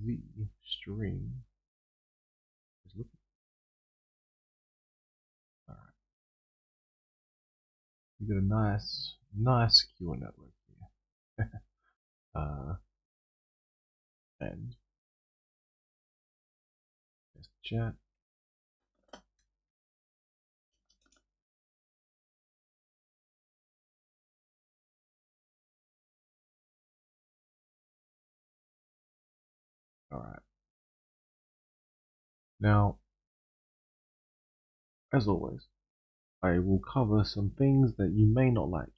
the stream is looking. All right, we got a nice secure network here. And there's the chat. All right. Now, as always, I will cover some things that you may not like.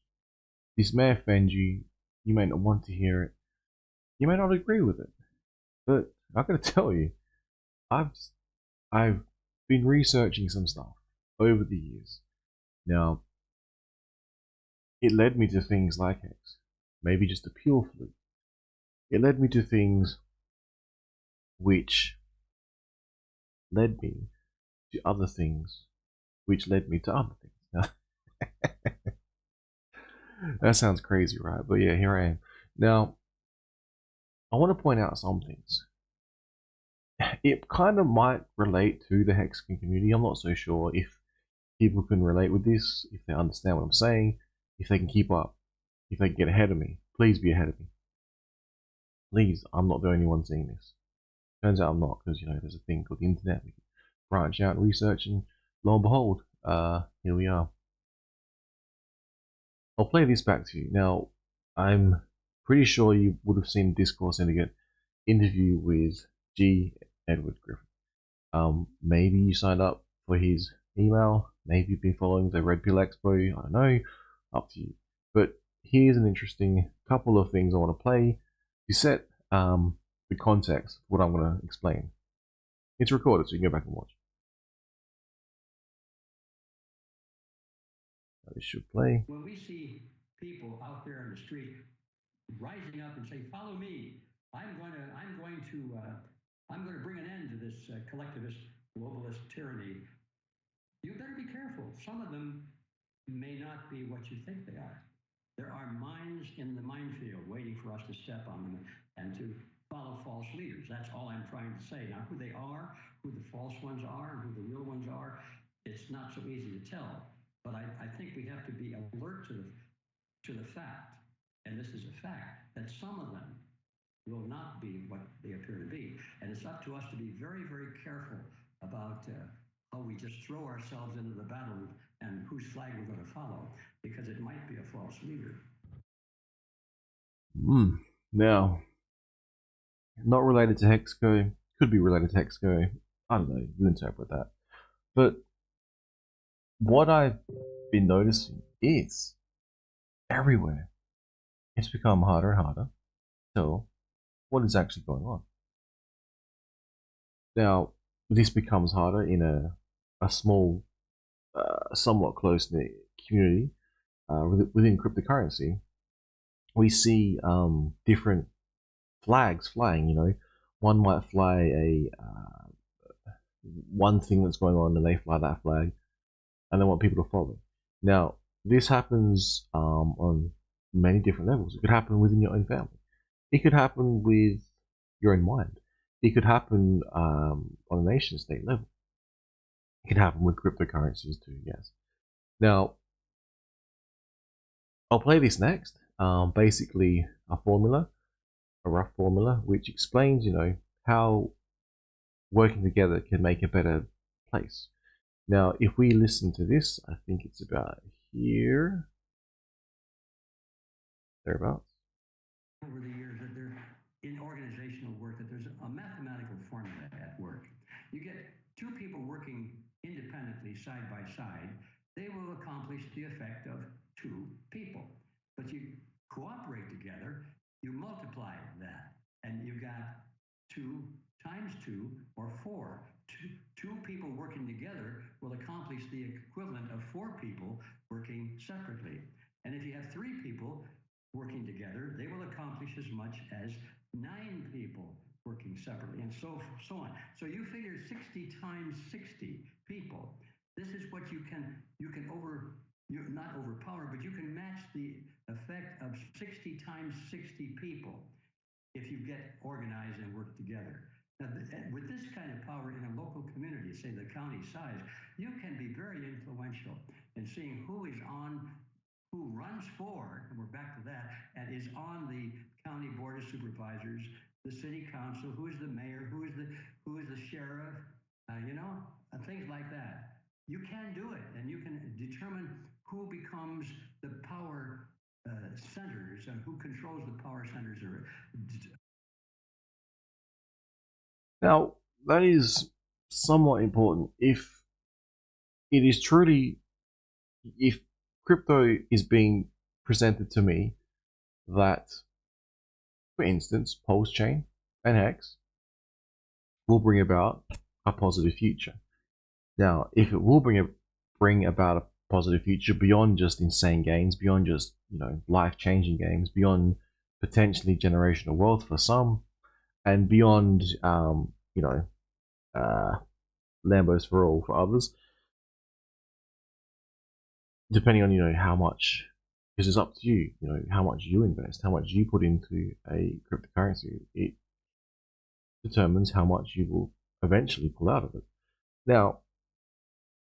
This may offend you. You may not want to hear it. You may not agree with it. But I gotta tell you, I've I've been researching some stuff over the years. Now, it led me to things like X, maybe just a pure fluke. It led me to things which led me to other things, which led me to other things. Now, that sounds crazy, right? But yeah, here I am. Now, I want to point out some things. It kind of might relate to the Hexagon community. I'm not so sure if people can relate with this, if they understand what I'm saying, if they can keep up, if they can get ahead of me. Please be ahead of me. Please, I'm not the only one seeing this. Turns out I'm not, because there's a thing called the internet. We can branch out and research, and lo and behold, here we are. I'll play this back to you. Now, I'm pretty sure you would have seen Discourse Syndicate interview with G. Edward Griffin. Maybe you signed up for his email. Maybe you've been following the Red Pill Expo. I don't know. Up to you. But here's an interesting couple of things I want to play to set the context of what I'm going to explain. It's recorded, so you can go back and watch. This should play. When we see people out there on the street rising up and say, "Follow me. I'm going to bring an end to this collectivist, globalist tyranny." You better be careful. Some of them may not be what you think they are. There are mines in the minefield waiting for us to step on them and to follow false leaders. That's all I'm trying to say. Now, who they are, who the false ones are, and who the real ones are, it's not so easy to tell. But I think we have to be alert to the fact, and this is a fact, that some of them will not be what they appear to be. And it's up to us to be very, very careful about how we just throw ourselves into the battle and whose flag we're going to follow, because it might be a false leader. Now, not related to Hexco, could be related to Hexco. I don't know, you interpret that. But what I've been noticing is everywhere it's become harder and harder to tell what is actually going on. Now, this becomes harder in a small, somewhat close knit community within cryptocurrency. We see different flags flying. One might fly a one thing that's going on, and they fly that flag, and they want people to follow. Now, this happens on many different levels. It could happen within your own family. It could happen with your own mind. It could happen on a nation state level. It could happen with cryptocurrencies too, yes. Now, I'll play this next. Basically, a rough formula, which explains, how working together can make a better place. Now, if we listen to this, I think it's about here, thereabouts. Over the years, that they're in organizational work, that there's a mathematical formula at work. You get two people working independently side by side, they will accomplish the effect of two people. But you cooperate together, you multiply that, and you got two times two or four. Two people working together will accomplish the equivalent of four people working separately. And if you have three people working together, they will accomplish as much as nine people working separately, and so on. So you figure 60 times 60 people. This is what you not overpower, but you can match the effect of 60 times 60 people. if you get organized and work together. Now, with this kind of power in a local community, say the county size, you can be very influential in seeing who is on, who runs for, and we're back to that, and is on the county board of supervisors, the city council, who is the mayor, who is the sheriff, things like that. You can do it, and you can determine who becomes the power centers and who controls the power centers. Or Now, that is somewhat important. If it is truly, if crypto is being presented to me that, for instance, Pulse Chain and Hex will bring about a positive future. Now, if it will bring about a positive future beyond just insane gains, beyond just life-changing games, beyond potentially generational wealth for some, and beyond uh, Lambos for all for others, depending on how much, because it's up to you, how much you invest, how much you put into a cryptocurrency. It determines how much you will eventually pull out of it. Now,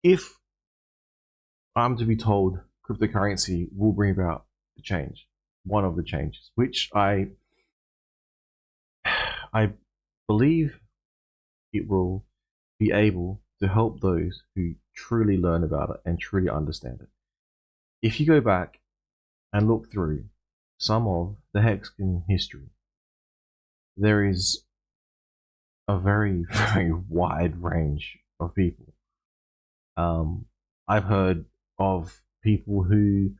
if I'm to be told cryptocurrency will bring about the change, one of the changes, which I believe it will be able to help those who truly learn about it and truly understand it. If you go back and look through some of the Hexagon history, there is a very, very wide range of people. I've heard of people who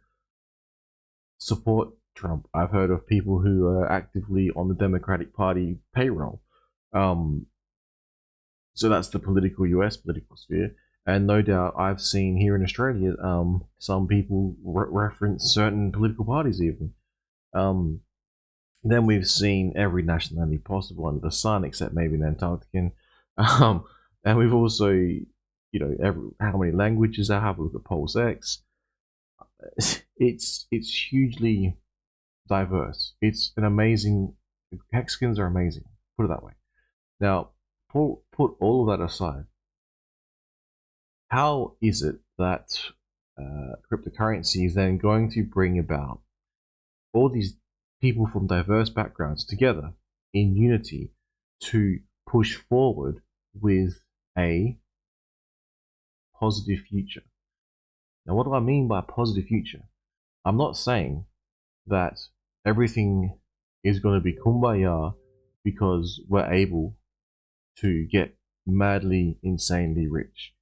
support Trump. I've heard of people who are actively on the Democratic Party payroll. Um, so that's the US political sphere. And no doubt I've seen here in Australia some people reference certain political parties even. Um, then we've seen every nationality possible under the sun, except maybe an Antarctican. Um, and we've also, how many languages I have. Look at Pulse X. It's hugely diverse. It's an amazing. Hexagons are amazing. Put it that way. Now, put all of that aside. How is it that cryptocurrency is then going to bring about all these people from diverse backgrounds together in unity to push forward with a positive future? Now, what do I mean by positive future? I'm not saying that everything is going to be kumbaya because we're able to get madly, insanely rich.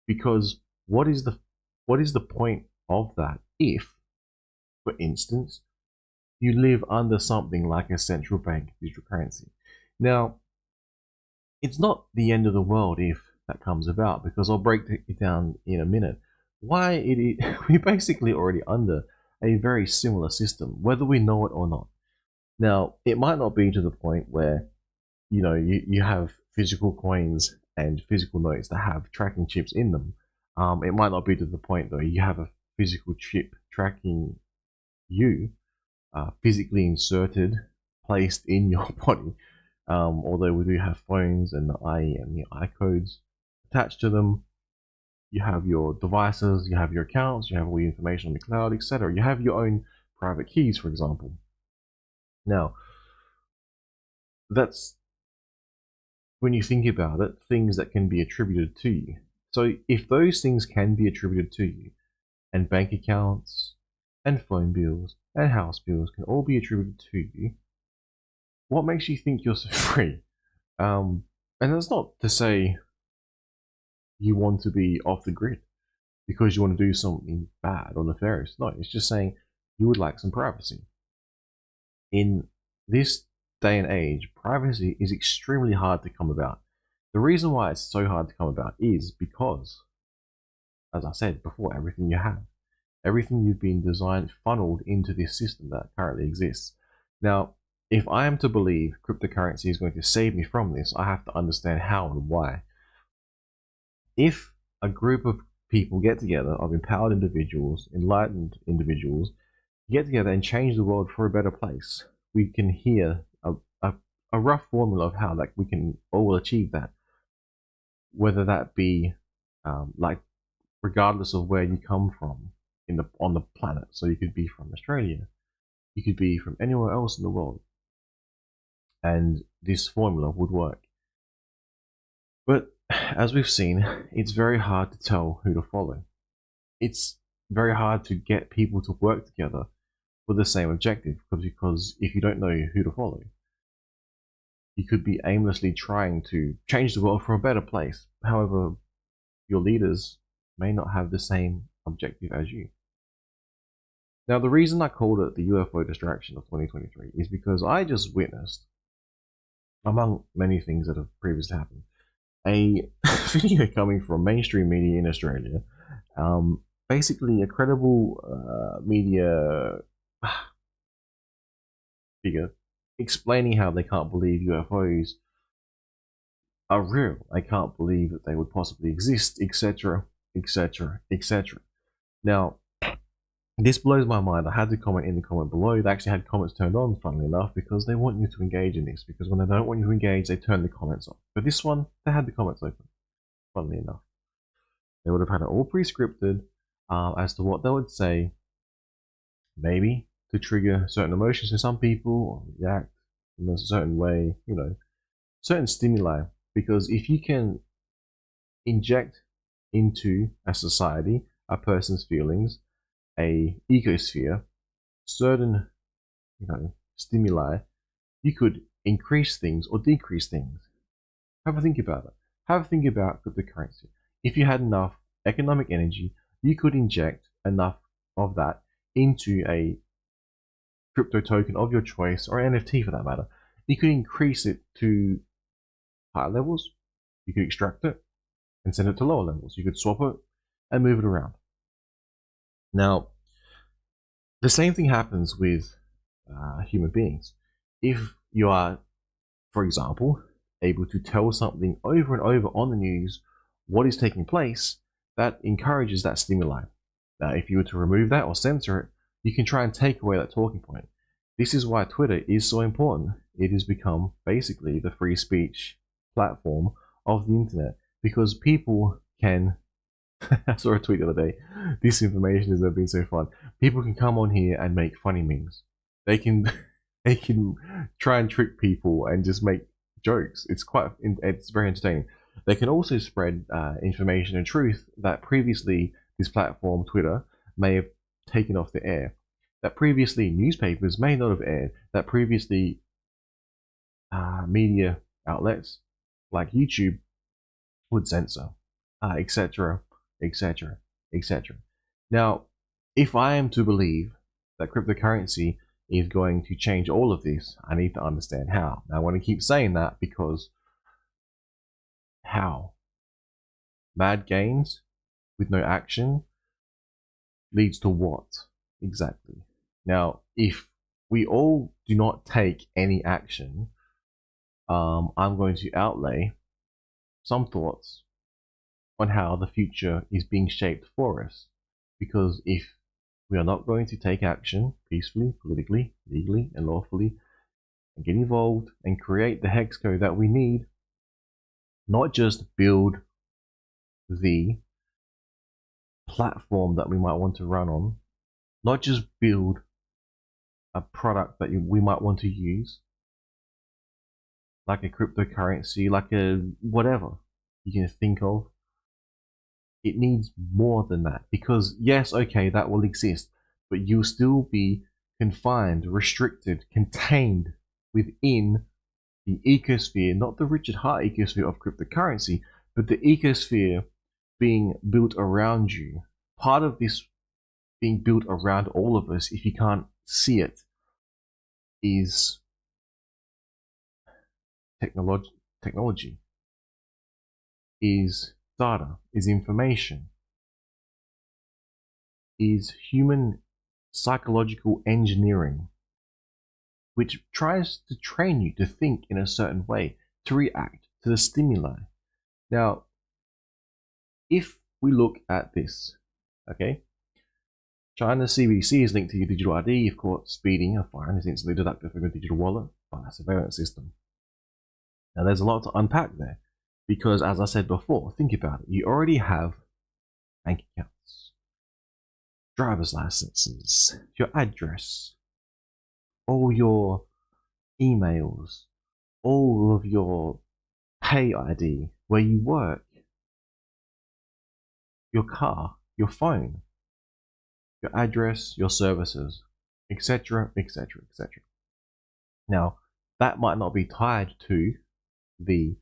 Because what is the point of that if, for instance, you live under something like a central bank digital currency? Now, it's not the end of the world if that comes about, because I'll break it down in a minute. Why it is, we're basically already under a very similar system, whether we know it or not. Now, it might not be to the point where you have physical coins and physical notes that have tracking chips in them. It might not be to the point though you have a physical chip tracking you, physically inserted, placed in your body. Although we do have phones and the I codes attached to them. You have your devices, you have your accounts, you have all your information on the cloud, etc. You have your own private keys, for example. Now, that's, when you think about it, things that can be attributed to you. So if those things can be attributed to you, and bank accounts, and phone bills, and house bills can all be attributed to you, what makes you think you're so free? And that's not to say you want to be off the grid because you want to do something bad or nefarious. No, it's just saying you would like some privacy. In this day and age, privacy is extremely hard to come about. The reason why it's so hard to come about is because, as I said before, everything you've been designed, funneled into this system that currently exists. Now, if I am to believe cryptocurrency is going to save me from this, I have to understand how and why. If a group of people get together, of empowered individuals, enlightened individuals, get together and change the world for a better place, we can hear a rough formula of how like we can all achieve that, whether that be like regardless of where you come from in the on the planet. So you could be from Australia, you could be from anywhere else in the world, and this formula would work. But as we've seen, it's very hard to tell who to follow. It's very hard to get people to work together with the same objective because if you don't know who to follow, you could be aimlessly trying to change the world for a better place. However, your leaders may not have the same objective as you. Now, the reason I called it the UFO distraction of 2023 is because I just witnessed, among many things that have previously happened, a video coming from mainstream media in Australia, basically a credible media figure explaining how they can't believe UFOs are real. They can't believe that they would possibly exist, etc., etc., etc. Now, this blows my mind. I had to comment in the comment below. They actually had comments turned on, funnily enough, because they want you to engage in this. Because when they don't want you to engage, they turn the comments off. But this one, they had the comments open, funnily enough. They would have had it all pre-scripted as to what they would say, maybe to trigger certain emotions in some people, or react in a certain way, certain stimuli. Because if you can inject into a society a person's feelings, a ecosphere, certain stimuli, you could increase things or decrease things. Have a think about it. Have a think about cryptocurrency. If you had enough economic energy, you could inject enough of that into a crypto token of your choice, or an NFT for that matter. You could increase it to higher levels, you could extract it and send it to lower levels. You could swap it and move it around. Now, the same thing happens with human beings. If you are, for example, able to tell something over and over on the news what is taking place, that encourages that stimuli. Now, if you were to remove that or censor it, you can try and take away that talking point. This is why Twitter is so important. It has become basically the free speech platform of the internet, because people can I saw a tweet the other day. This information has never been so fun. People can come on here and make funny memes. They can they can try and trick people and just make jokes. It's very entertaining. They can also spread information and truth that previously this platform, Twitter, may have taken off the air. That previously newspapers may not have aired. That previously media outlets like YouTube would censor, etc., etc., etc. Now, if I am to believe that cryptocurrency is going to change all of this, I need to understand how. Now, I want to keep saying that because how? Mad gains with no action leads to what exactly? Now, if we all do not take any action, I'm going to outlay some thoughts on how the future is being shaped for us. Because if we are not going to take action peacefully, politically, legally, and lawfully, and get involved and create the hex code that we need, not just build the platform that we might want to run on, not just build a product that we might want to use, like a cryptocurrency, like a whatever you can think of. It needs more than that, because yes, okay, that will exist, but you'll still be confined, restricted, contained within the ecosphere, not the Richard Hart ecosphere of cryptocurrency, but the ecosphere being built around you. Part of this being built around all of us, if you can't see it, is technology, is data, is information, is human psychological engineering, which tries to train you to think in a certain way, to react to the stimuli. Now, if we look at this, okay, China's CBDC is linked to your digital ID. If caught speeding, a fine is instantly deducted from your digital wallet by a surveillance system. Now, there's a lot to unpack there because, as I said before, think about it. You already have bank accounts, driver's licenses, your address, all your emails, all of your pay ID, where you work, your car, your phone, your address, your services, etc., etc., etc. Now, that might not be tied to the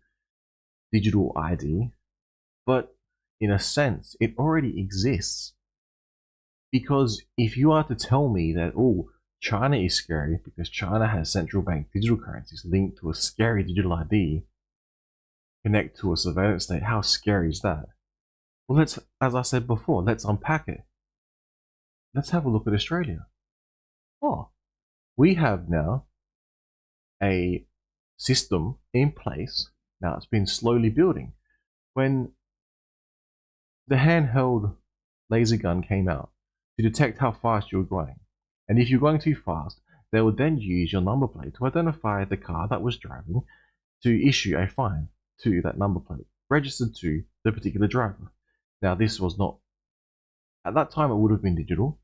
digital ID, but in a sense, it already exists. Because if you are to tell me that, oh, China is scary because China has central bank digital currencies linked to a scary digital ID, connect to a surveillance state, how scary is that? Well, as I said before, let's unpack it. Let's have a look at Australia. Oh, we have now a system in place. Now it's been slowly building. When the handheld laser gun came out to detect how fast you were going, and if you're going too fast, they would then use your number plate to identify the car that was driving to issue a fine to that number plate registered to the particular driver. Now, this was not, at that time, it would have been digital,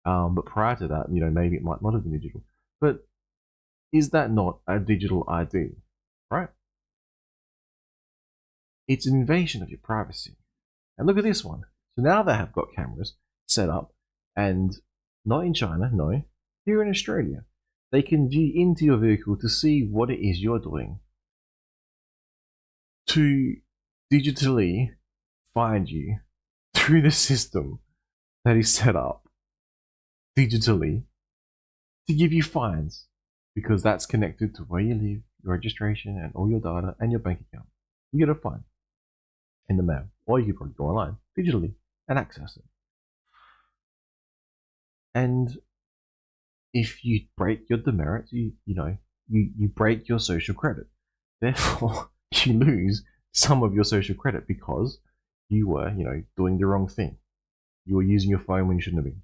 but prior to that, maybe it might not have been digital. But is that not a digital ID, right? It's an invasion of your privacy. And look at this one. So now they have got cameras set up, and not in China, no, here in Australia. They can view into your vehicle to see what it is you're doing, to digitally find you through the system that is set up digitally to give you fines because that's connected to where you live, your registration, and all your data and your bank account. You get a fine in the mail, or you can probably go online digitally and access it. And if you break your demerits, you break your social credit. Therefore, you lose some of your social credit because you were, doing the wrong thing. You were using your phone when you shouldn't have been.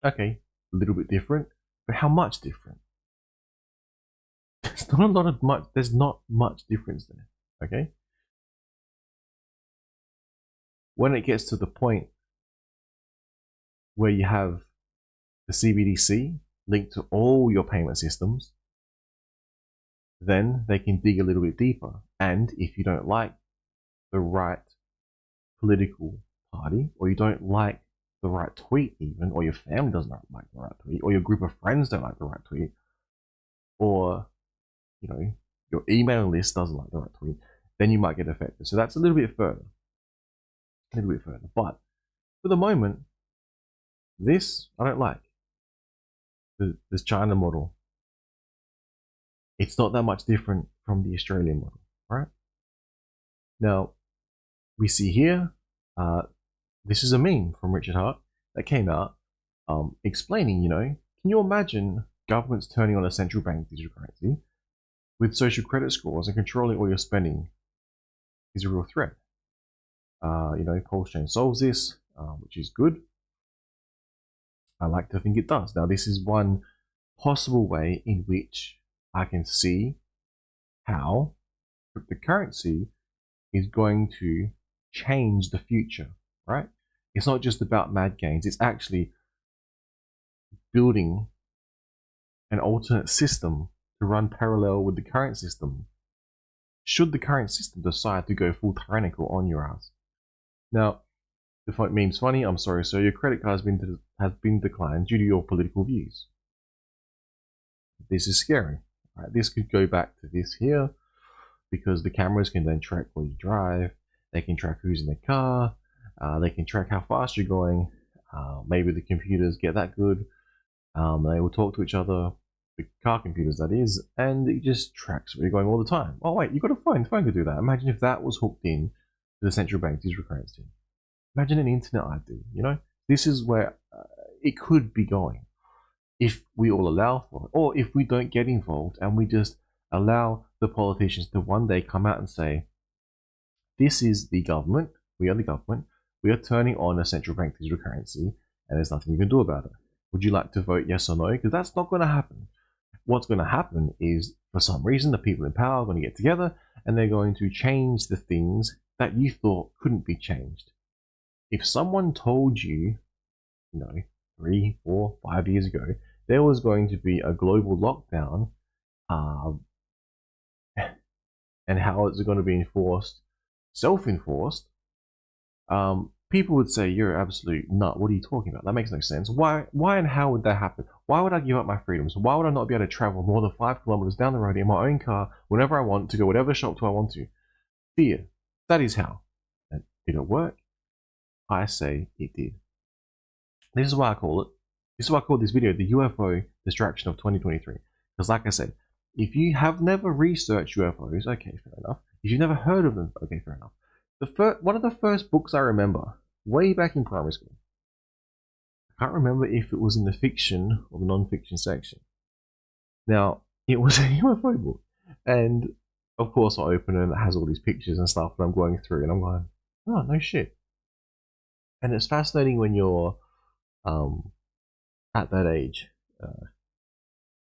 Okay, a little bit different, but how much different? There's not much difference there. Okay? When it gets to the point where you have the CBDC linked to all your payment systems, then they can dig a little bit deeper. And if you don't like the right political party, or you don't like the right tweet even, or your family doesn't like the right tweet, or your group of friends don't like the right tweet, or your email list doesn't like the right tweet, then you might get affected. So that's a little bit further. But for the moment, this I don't like. This China model. It's not that much different from the Australian model, right? Now, we see here, this is a meme from Richard Hart that came out explaining, can you imagine governments turning on a central bank digital currency with social credit scores and controlling all your spending is a real threat. Pulse Chain solves this, which is good. I like to think it does. Now, this is one possible way in which I can see how cryptocurrency is going to change the future, right? It's not just about mad gains, it's actually building an alternate system to run parallel with the current system, should the current system decide to go full tyrannical on your ass. Now, the meme's funny, I'm sorry, sir, your credit card has been declined due to your political views. This is scary. Right? This could go back to this here, because the cameras can then track where you drive, they can track who's in the car, they can track how fast you're going, maybe the computers get that good, they will talk to each other, the car computers that is, and it just tracks where you're going all the time. Oh wait, you've got a phone, the phone could do that. Imagine if that was hooked in to the central bank digital currency. Imagine an internet ID, This is where it could be going if we all allow for it, or if we don't get involved and we just allow the politicians to one day come out and say, this is the government, we are the government, we are turning on a central bank digital currency, and there's nothing you can do about it. Would you like to vote yes or no? Because that's not going to happen. what's going to happen is, for some reason, the people in power are going to get together and they're going to change the things that you thought couldn't be changed. If someone told you, 3, 4, 5 years ago, there was going to be a global lockdown, uh, and how it's going to be enforced, self-enforced, people would say you're absolute nut. What are you talking about? That makes no sense. Why and how would that happen? Why would I give up my freedoms? Why would I not be able to travel more than 5 kilometers down the road in my own car whenever I want to go whatever shop do I want to? Fear. That is how. And did it work? I say it did. This is why I call it. This is why I call this video the UFO distraction of 2023. Because like I said, if you have never researched UFOs, okay, fair enough. If you've never heard of them, okay, fair enough. One of the first books I remember, way back in primary school, I can't remember if it was in the fiction or the non-fiction section. Now, it was a UFO book. And of course I open it and it has all these pictures and stuff that I'm going through and I'm going, oh, no shit. And it's fascinating when you're at that age.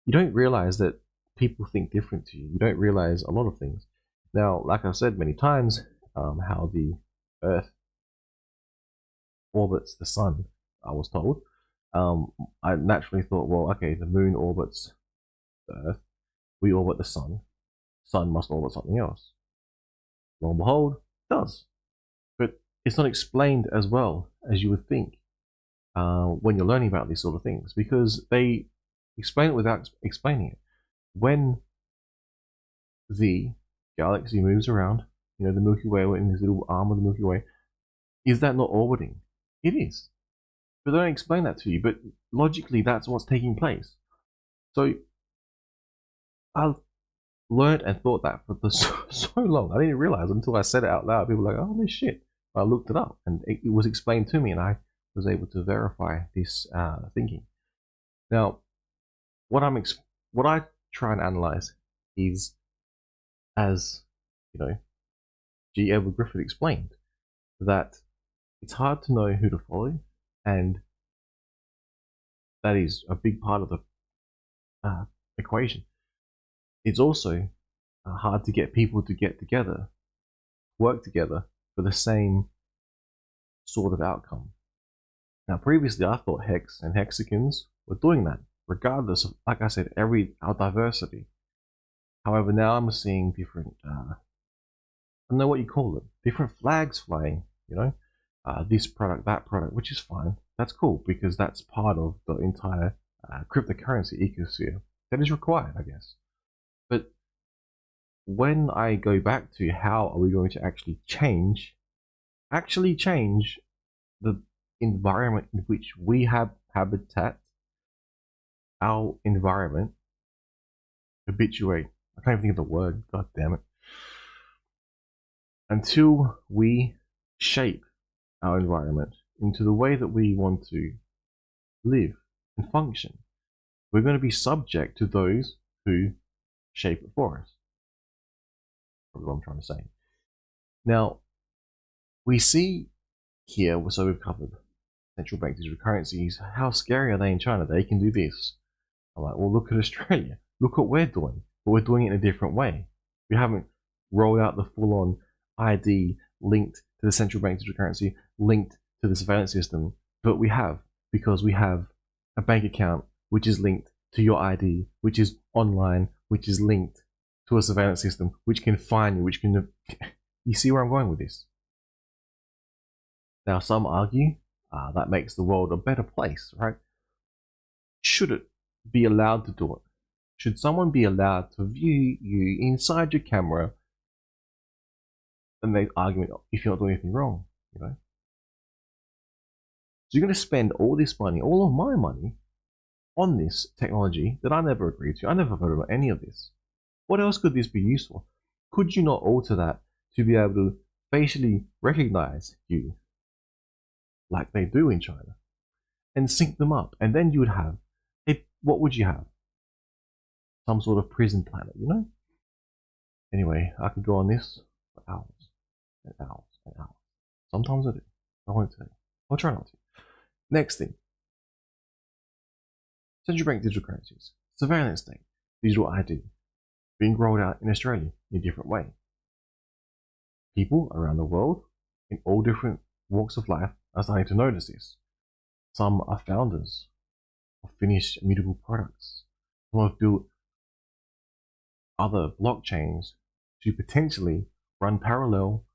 You don't realize that people think different to you. You don't realize a lot of things. Now, like I've said many times, how the Earth orbits the sun, I was told. I naturally thought, well, okay, the moon orbits the Earth, we orbit the sun must orbit something else. Lo and behold, it does. But it's not explained as well as you would think when you're learning about these sort of things, because they explain it without explaining it. When the galaxy moves around, the Milky Way in this little arm of the Milky Way, is that not orbiting? It is. But they don't explain that to you, but logically that's what's taking place. So I've learned and thought that for so long. I didn't realize until I said it out loud. People were like, oh, no shit. I looked it up and it was explained to me and I was able to verify this thinking. Now, what I try and analyze is, as G. Edward Griffith explained, that it's hard to know who to follow, and that is a big part of the equation. It's also hard to get people to get together, work together for the same sort of outcome. Now, previously, I thought Hex and Hexicans were doing that, regardless of, like I said, our diversity. However, now I'm seeing different, I don't know what you call it, different flags flying, this product, that product, which is fine. That's cool, because that's part of the entire cryptocurrency ecosphere that is required, I guess. But when I go back to how are we going to actually change the environment in which we have habitat, our environment, habituate, I can't even think of the word, god damn it, until we shape our environment into the way that we want to live and function, we're going to be subject to those who shape it for us. That's what I'm trying to say. Now, we see here, so we've covered central bank digital currencies. How scary are they in China? They can do this. I'm like, well, look at Australia. Look what we're doing. But we're doing it in a different way. We haven't rolled out the full-on ID linked to the central bank digital currency, linked to the surveillance system, but we have, because we have a bank account which is linked to your ID, which is online, which is linked to a surveillance system, which can find you, which can... You see where I'm going with this? Now, some argue that makes the world a better place, right? Should it be allowed to do it? Should someone be allowed to view you inside your camera? And they argue if you're not doing anything wrong, So you're going to spend all this money, all of my money, on this technology that I never agreed to. I never voted about any of this. What else could this be used for? Could you not alter that to be able to facially recognize you like they do in China and sync them up? And then you would have, what would you have? Some sort of prison planet, Anyway, I could go on this for hours and hours and hours. Sometimes I do. I won't today. I'll try not to. Next thing. Central bank digital currencies. Surveillance state. digital ID being rolled out in Australia in a different way. People around the world in all different walks of life are starting to notice this. Some are founders of finished immutable products. Some have built other blockchains to potentially run parallel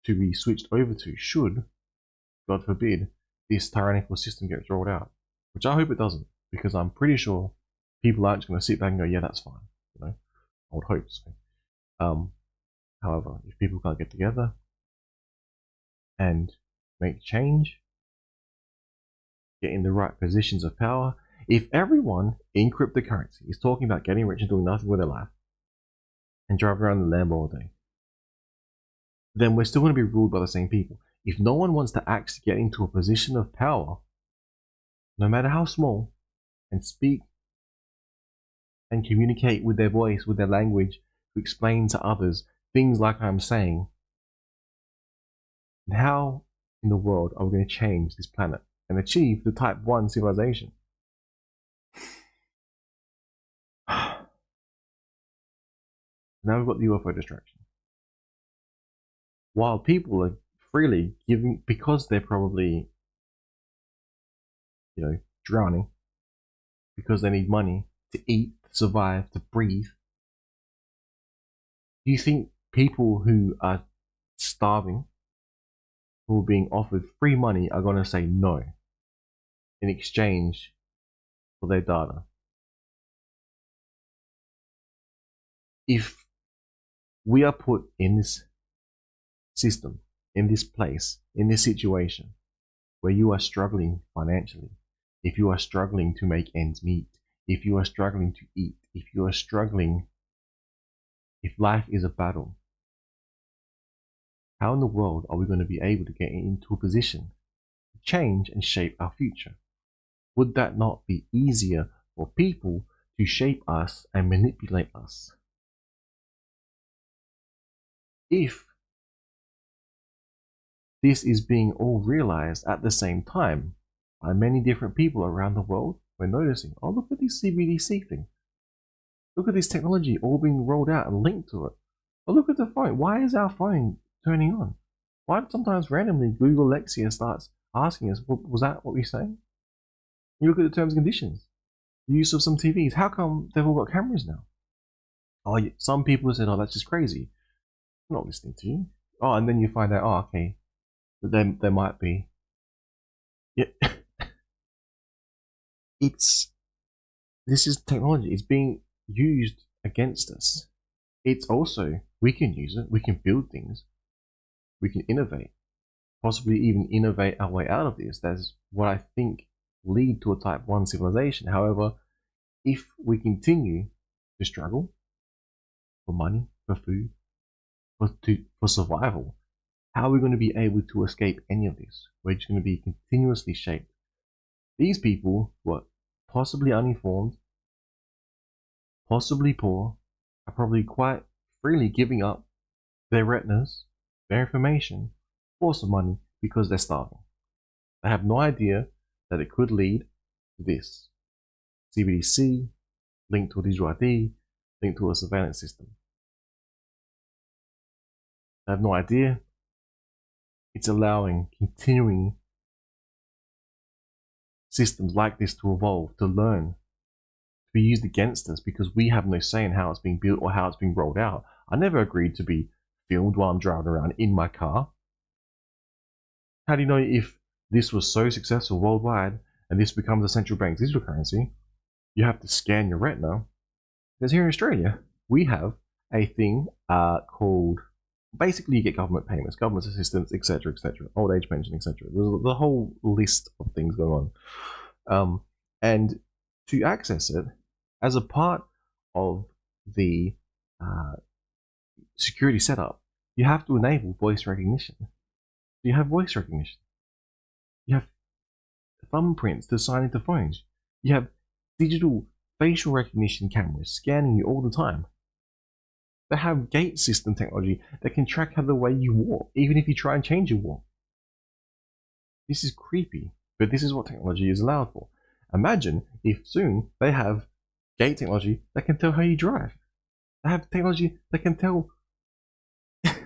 to be switched over to should, God forbid, this tyrannical system gets rolled out. Which I hope it doesn't, because I'm pretty sure people aren't going to sit back and go, yeah, that's fine. I would hope so. However, if people can't get together and make change, get in the right positions of power, if everyone in cryptocurrency is talking about getting rich and doing nothing with their life and driving around the Lambo all day, then we're still going to be ruled by the same people. If no one wants to actually get into a position of power, no matter how small, and speak and communicate with their voice, with their language, to explain to others things like I'm saying, how in the world are we going to change this planet and achieve the type 1 civilization? Now we've got the UFO distraction. While people are freely giving, because they're probably, drowning, because they need money to eat, to survive, to breathe, do you think people who are starving, who are being offered free money, are going to say no in exchange for their data? If we are put in this system, in this place, in this situation, where you are struggling financially, if you are struggling to make ends meet, if you are struggling to eat, if you are struggling, if life is a battle, how in the world are we going to be able to get into a position to change and shape our future? Would that not be easier for people to shape us and manipulate us? If this is being all realized at the same time by many different people around the world, we're noticing, oh, look at this CBDC thing. Look at this technology all being rolled out and linked to it. Oh, look at the phone. Why is our phone turning on? Why sometimes randomly Google Lexia starts asking us, was that what we're saying? You look at the terms and conditions. The use of some TVs. How come they've all got cameras now? Oh, some people said, oh, that's just crazy. I'm not listening to you. Oh, and then you find out, oh, okay, there might be. Yeah. This is technology. It's being used against us. It's also, we can use it. We can build things. We can innovate. Possibly even innovate our way out of this. That's what I think lead to a type 1 civilization. However, if we continue to struggle for money, for food, for survival, how are we going to be able to escape any of this? We're just going to be continuously shaped. These people who are possibly uninformed, possibly poor, are probably quite freely giving up their retinas, their information, for some money because they're starving. They have no idea that it could lead to this. CBDC, linked to a digital ID, linked to a surveillance system. They have no idea. It's allowing continuing systems like this to evolve, to learn, to be used against us because we have no say in how it's being built or how it's being rolled out. I never agreed to be filmed while I'm driving around in my car. How do you know if this was so successful worldwide and this becomes a central bank digital currency? You have to scan your retina. Because here in Australia, we have a thing called, basically you get government payments, government assistance, etc., old age pension, etc. There's the whole list of things going on. And to access it, as a part of the security setup, you have to enable voice recognition. You have voice recognition. You have thumbprints to sign into phones. You have digital facial recognition cameras scanning you all the time. They have gate system technology that can track how the way you walk, even if you try and change your walk. This is creepy, but this is what technology is allowed for. Imagine if soon they have gate technology that can tell how you drive. They have technology that can tell,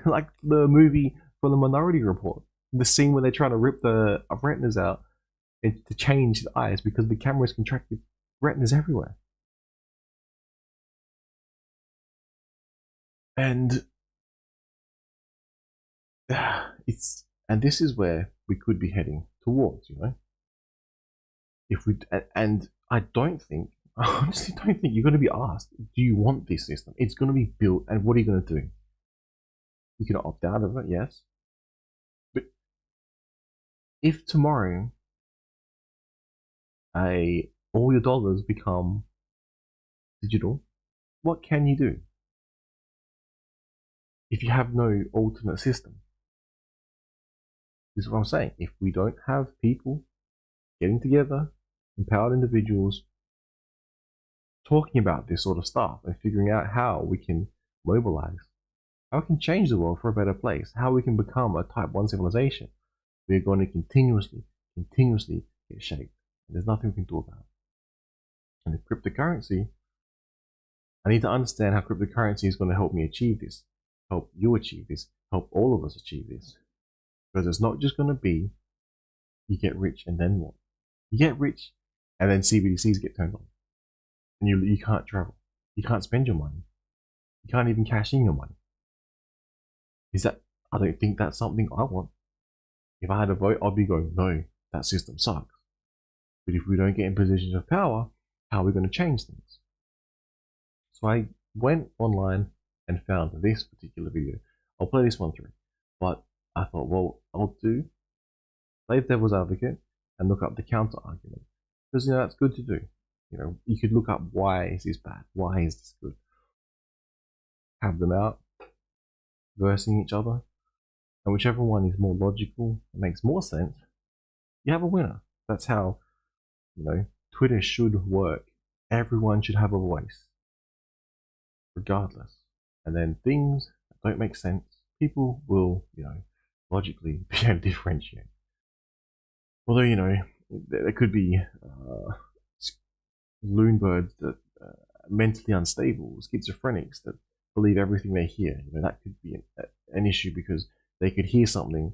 like the movie from the Minority Report, the scene where they try to rip the retinas out and to change the eyes because the cameras can track the retinas everywhere. And and this is where we could be heading towards, if we and I don't think, I honestly don't think you're going to be asked, do you want this system? It's going to be built, and what are you going to do? You can opt out of it, yes, but if tomorrow all your dollars become digital, what can you do if you have no alternate system? This is what I'm saying. If we don't have people getting together, empowered individuals, talking about this sort of stuff and figuring out how we can mobilize, how we can change the world for a better place, how we can become a type 1 civilization, we're going to continuously get shaped. And there's nothing we can do about it. And if cryptocurrency, I need to understand how cryptocurrency is going to help me achieve this, help you achieve this, help all of us achieve this. Because it's not just going to be you get rich and then what? You get rich and then CBDCs get turned on. And you can't travel. You can't spend your money. You can't even cash in your money. I don't think that's something I want. If I had a vote, I'd be going, no, that system sucks. But if we don't get in positions of power, how are we going to change things? So I went online and found this particular video. I'll play this one through. But I thought, well, I'll play devil's advocate and look up the counter argument. Because, that's good to do. You could look up, why is this bad? Why is this good? Have them out, versing each other. And whichever one is more logical and makes more sense, you have a winner. That's how, Twitter should work. Everyone should have a voice, regardless. And then things that don't make sense, people will, logically be able to differentiate. Although, there could be loon birds that mentally unstable, schizophrenics that believe everything they hear. That could be an issue because they could hear something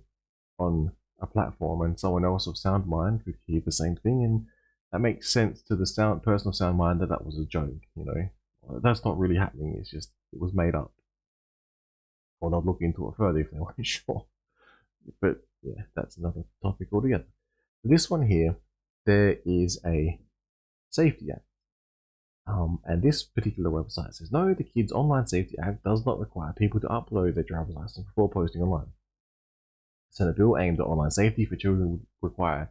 on a platform and someone else of sound mind could hear the same thing, and that makes sense to the personal sound mind that was a joke. That's not really happening. It's just it was made up. Or they'll look into it further if they weren't sure. But yeah, that's another topic altogether. This one here, there is a safety act. And this particular website says, no, the Kids Online Safety Act does not require people to upload their driver's license before posting online. Senate bill aimed at online safety for children would require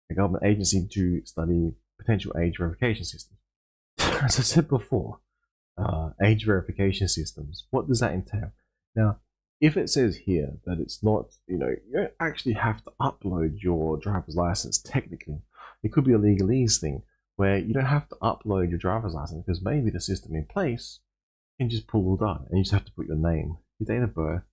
a government agency to study potential age verification systems. As I said before, age verification systems, what does that entail? Now, if it says here that it's not, you don't actually have to upload your driver's license technically. It could be a legalese thing where you don't have to upload your driver's license because maybe the system in place can just pull all data and you just have to put your name, your date of birth,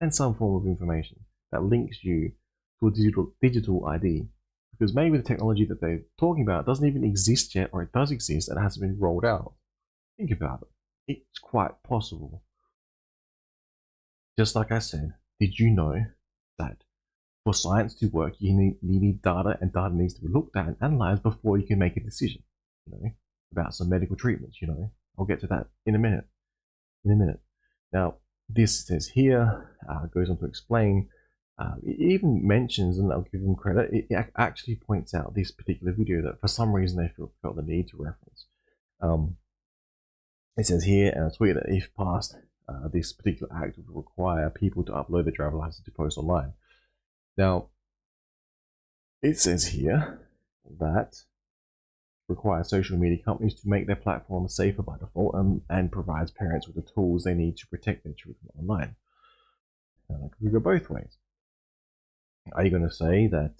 and some form of information that links you to a digital ID. Because maybe the technology that they're talking about doesn't even exist yet, or it does exist and it hasn't been rolled out. Think about it. It's quite possible. Just like I said, did you know that for science to work, you need data, and data needs to be looked at and analyzed before you can make a decision, about some medical treatments, I'll get to that in a minute. Now, this says here, goes on to explain, it even mentions, and I'll give them credit, it actually points out this particular video that for some reason they felt the need to reference. It says here, and I tweet that if passed, this particular act would require people to upload their driver license to post online. Now, it says here that requires social media companies to make their platforms safer by default and provides parents with the tools they need to protect their children online. Now, that could go both ways. Are you going to say that,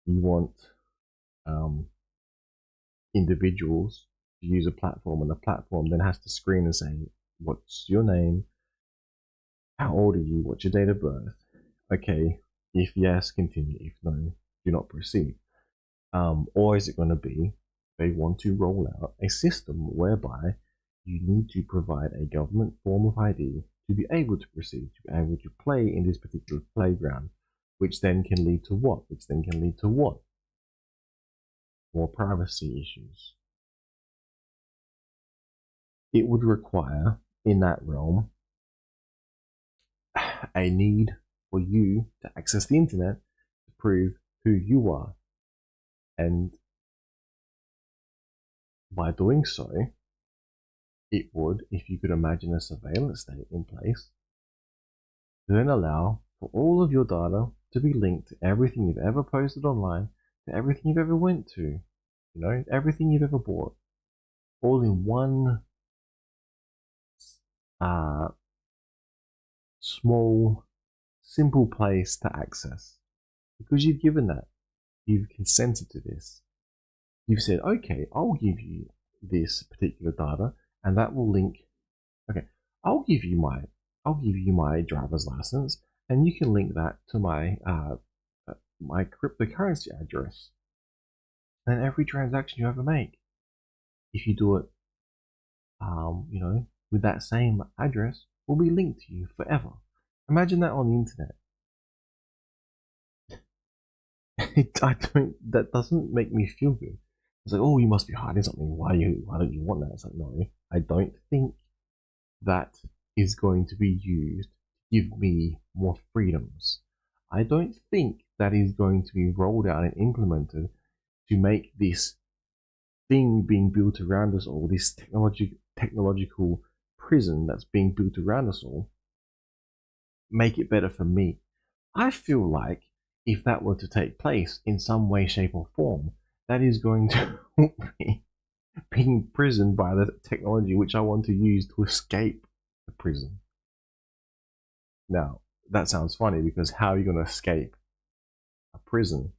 you want individuals to use a platform, and the platform then has to screen and say, what's your name? How old are you? What's your date of birth? Okay, if yes, continue. If no, do not proceed. Or is it going to be they want to roll out a system whereby you need to provide a government form of ID to be able to proceed, to be able to play in this particular playground, which then can lead to what? Which then can lead to what? More privacy issues. It would require, in that realm, a need for you to access the internet to prove who you are. And by doing so, it would, if you could imagine a surveillance state in place, then allow for all of your data to be linked to everything you've ever posted online, to everything you've ever went to, everything you've ever bought, all in one uh, small, simple place to access. Because you've given that, you've consented to this. You've said, okay, I'll give you this particular data, and that will link. Okay, I'll give you my driver's license, and you can link that to my cryptocurrency address. And every transaction you ever make, if you do it, with that same address, will be linked to you forever. Imagine that on the internet. That doesn't make me feel good. It's like, oh, you must be hiding something. Why don't you want that? It's like, no, I don't think that is going to be used to give me more freedoms. I don't think that is going to be rolled out and implemented to make this thing being built around us all, this technological prison that's being built around us all, make it better for me. I feel like if that were to take place in some way, shape, or form, that is going to be being imprisoned by the technology which I want to use to escape the prison. Now, that sounds funny because how are you going to escape a prison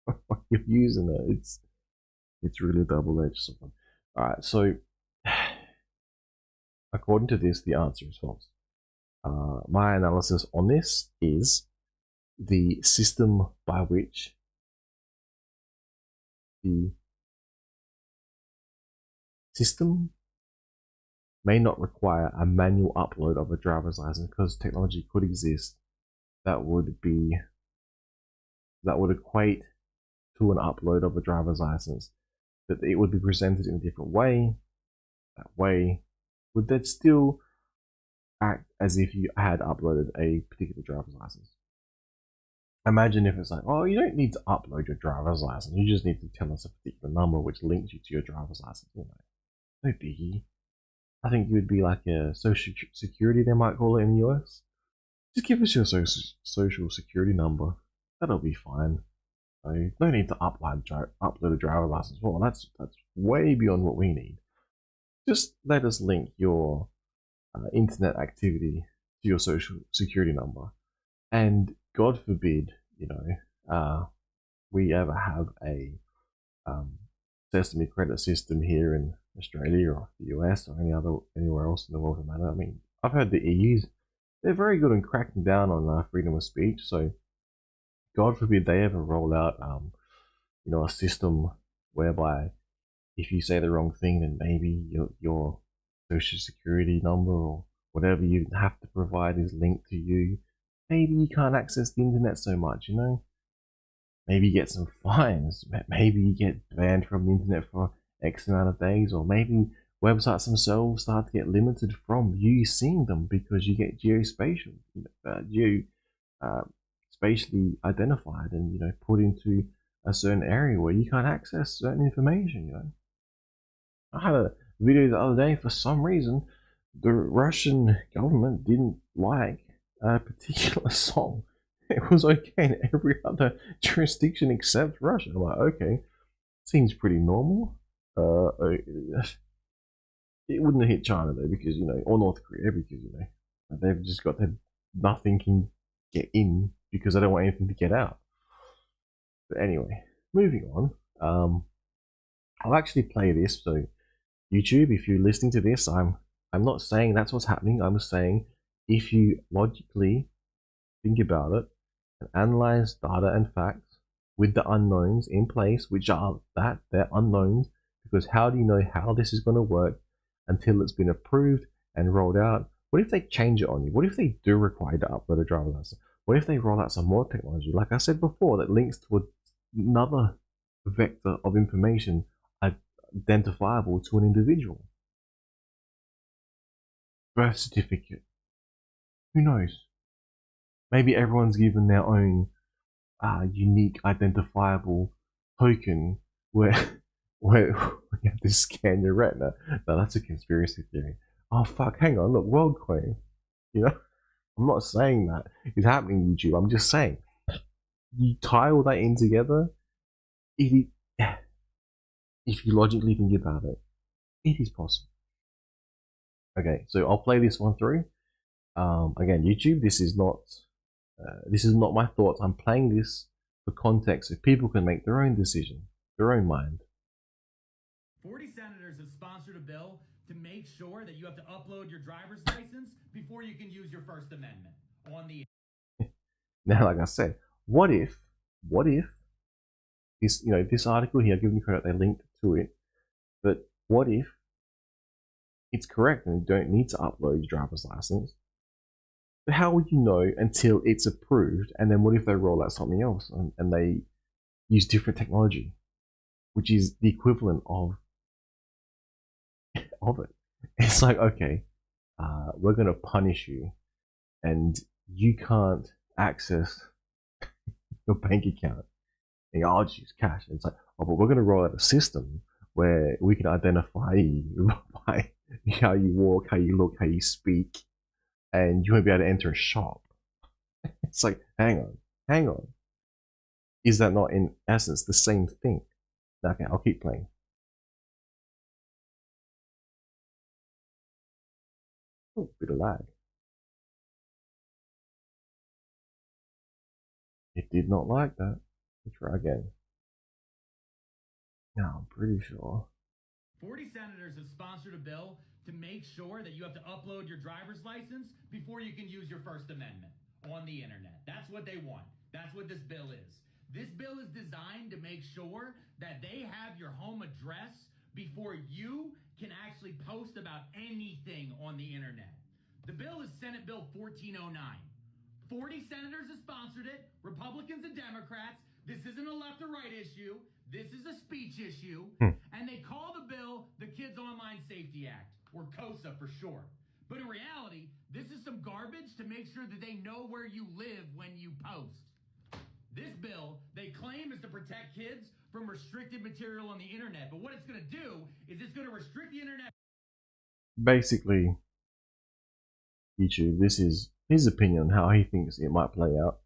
when you're using it? It's really double-edged sword. All right, so according to this, the answer is false. My analysis on this is the system by which the system may not require a manual upload of a driver's license because technology could exist that would equate to an upload of a driver's license, but it would be presented in a different way. That way would then still act as if you had uploaded a particular driver's license. Imagine if it's like, oh, you don't need to upload your driver's license. You just need to tell us a particular number which links you to your driver's license. No biggie. I think you would be like a social security, they might call it in the US. Just give us your social security number. That'll be fine. So no need to upload a driver's license. Well, that's way beyond what we need. Just let us link your internet activity to your social security number. And God forbid, we ever have a Sesame credit system here in Australia or the US or anywhere else in the world for matter. I mean, I've heard the EU's, they're very good in cracking down on freedom of speech. So, God forbid they ever roll out, a system whereby if you say the wrong thing, then maybe your social security number or whatever you have to provide is linked to you. Maybe you can't access the internet so much, Maybe you get some fines. Maybe you get banned from the internet for X amount of days, or maybe websites themselves start to get limited from you seeing them because you get geospatial, spatially identified and put into a certain area where you can't access certain information. I had a video the other day. For some reason, the Russian government didn't like a particular song. It was okay in every other jurisdiction except Russia. I'm like, okay, seems pretty normal. It wouldn't have hit China though, because or North Korea, because they've just got that nothing can get in because they don't want anything to get out. But anyway, moving on. I'll actually play this. So YouTube, if you're listening to this, I'm not saying that's what's happening. I'm saying if you logically think about it and analyze data and facts, with the unknowns in place, which are that they're unknowns, because how do you know how this is going to work until it's been approved and rolled out? What if they change it on you? What if they do require you to upload a driver license? What if they roll out some more technology, like I said before, that links to another vector of information identifiable to an individual? Birth certificate. Who knows? Maybe everyone's given their own unique identifiable token where where you have to scan your retina. Now that's a conspiracy theory. Oh fuck, hang on, look, world coin. You know, I'm not saying that is happening, YouTube. I'm just saying you tie all that in together. It, if you logically think about it, it is possible. Okay, so I'll play this one through. Again, YouTube, this is not my thoughts. I'm playing this for context so people can make their own decision, their own mind. 40 senators have sponsored a bill to make sure that you have to upload your driver's license before you can use your First Amendment on the. Now, like I said, what if this, this article here, give them credit, they linked to it, but what if it's correct and you don't need to upload your driver's license? But how would you know until it's approved? And then what if they roll out something else and they use different technology, which is the equivalent of it? It's like, okay, we're going to punish you and you can't access your bank account. And I'll just use cash. And it's like, oh, but we're going to roll out a system where we can identify you by how you walk, how you look, how you speak, and you won't be able to enter a shop. It's like, hang on. Is that not in essence the same thing? Okay, I'll keep playing. Oh, bit of lag. It did not like that. Let's try again. Now I'm pretty sure. 40 senators have sponsored a bill to make sure that you have to upload your driver's license before you can use your First Amendment on the internet. That's what they want. That's what this bill is. This bill is designed to make sure that they have your home address before you can actually post about anything on the internet. The bill is Senate Bill 1409. 40 senators have sponsored it, Republicans and Democrats. This isn't a left or right issue. This is a speech issue. And they call the bill the Kids Online Safety Act, or KOSA for short. But in reality, this is some garbage to make sure that they know where you live when you post. This bill, they claim, is to protect kids from restricted material on the internet. But what it's going to do is it's going to restrict the internet. Basically, YouTube, this is his opinion on how he thinks it might play out.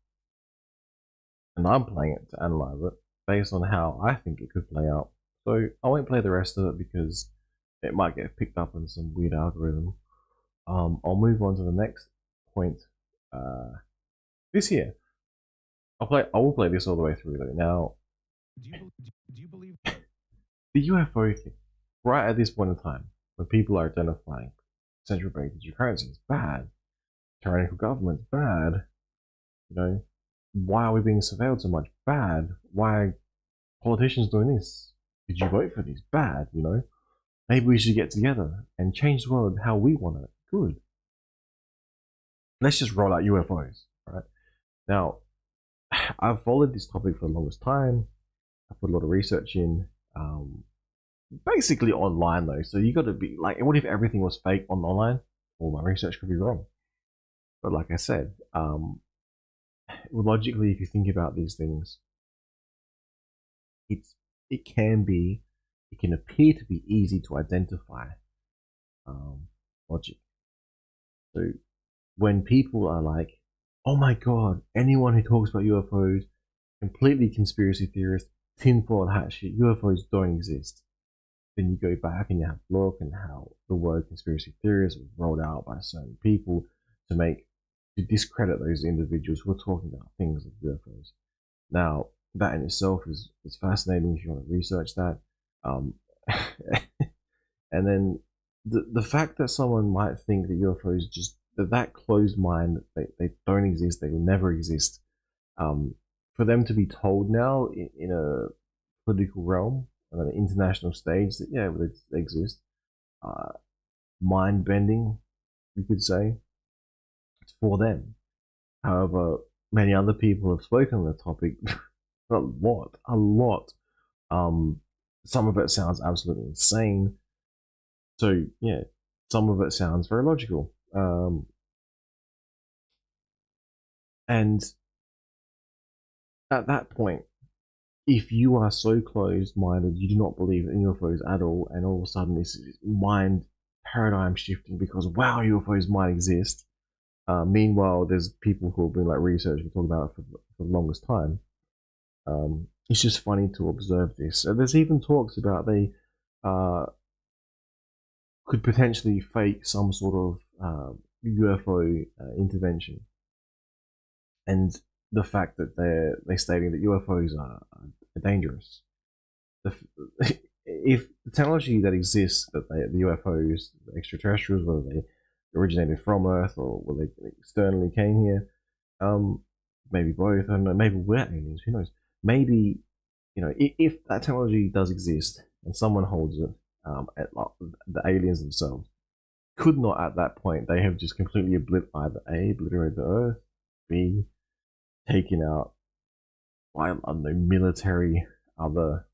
And I'm playing it to analyze it based on how I think it could play out. So I won't play the rest of it because it might get picked up in some weird algorithm. I'll move on to the next point. This here. I will play this all the way through though. Now, Do you believe the UFO thing, right at this point in time, when people are identifying central bank digital currency is bad, tyrannical government's bad, why are we being surveilled so much? Bad. Why are politicians doing this? Did you vote for these? Bad, Maybe we should get together and change the world how we want it. Good. Let's just roll out UFOs, right? Now, I've followed this topic for the longest time. I put a lot of research in, basically online though. So you got to be like, what if everything was fake online? Well, my research could be wrong. But like I said, logically, if you think about these things, it can appear to be easy to identify logic. So when people are like, oh my god, anyone who talks about UFOs, completely conspiracy theorist, tinfoil hat shit, UFOs don't exist. Then you go back and you have to look and how the word conspiracy theorist was rolled out by certain people to discredit those individuals who are talking about things like UFOs. Now, that in itself is fascinating if you want to research that. And then the fact that someone might think that UFOs just that closed mind, they don't exist, they will never exist, for them to be told now in a political realm, on an international stage, that yeah, they exist, uh, mind bending, you could say, it's for them. However, many other people have spoken on the topic a lot. Um, some of it sounds absolutely insane. So yeah, some of it sounds very logical. And at that point, if you are so closed-minded, you do not believe in UFOs at all, and all of a sudden this is mind paradigm shifting because wow, UFOs might exist. Meanwhile, there's people who have been like researching, talking about it for the longest time. It's just funny to observe this. There's even talks about they could potentially fake some sort of UFO intervention, and the fact that they're stating that UFOs are dangerous. If the technology that exists, that the UFOs, the extraterrestrials, whether they originated from Earth or whether they externally came here, maybe both. I don't know. Maybe we're aliens. Who knows? Maybe if that technology does exist and someone holds it, the aliens themselves could not at that point. They have just completely either A, obliterated the Earth, B, taken out by, I don't know, military, other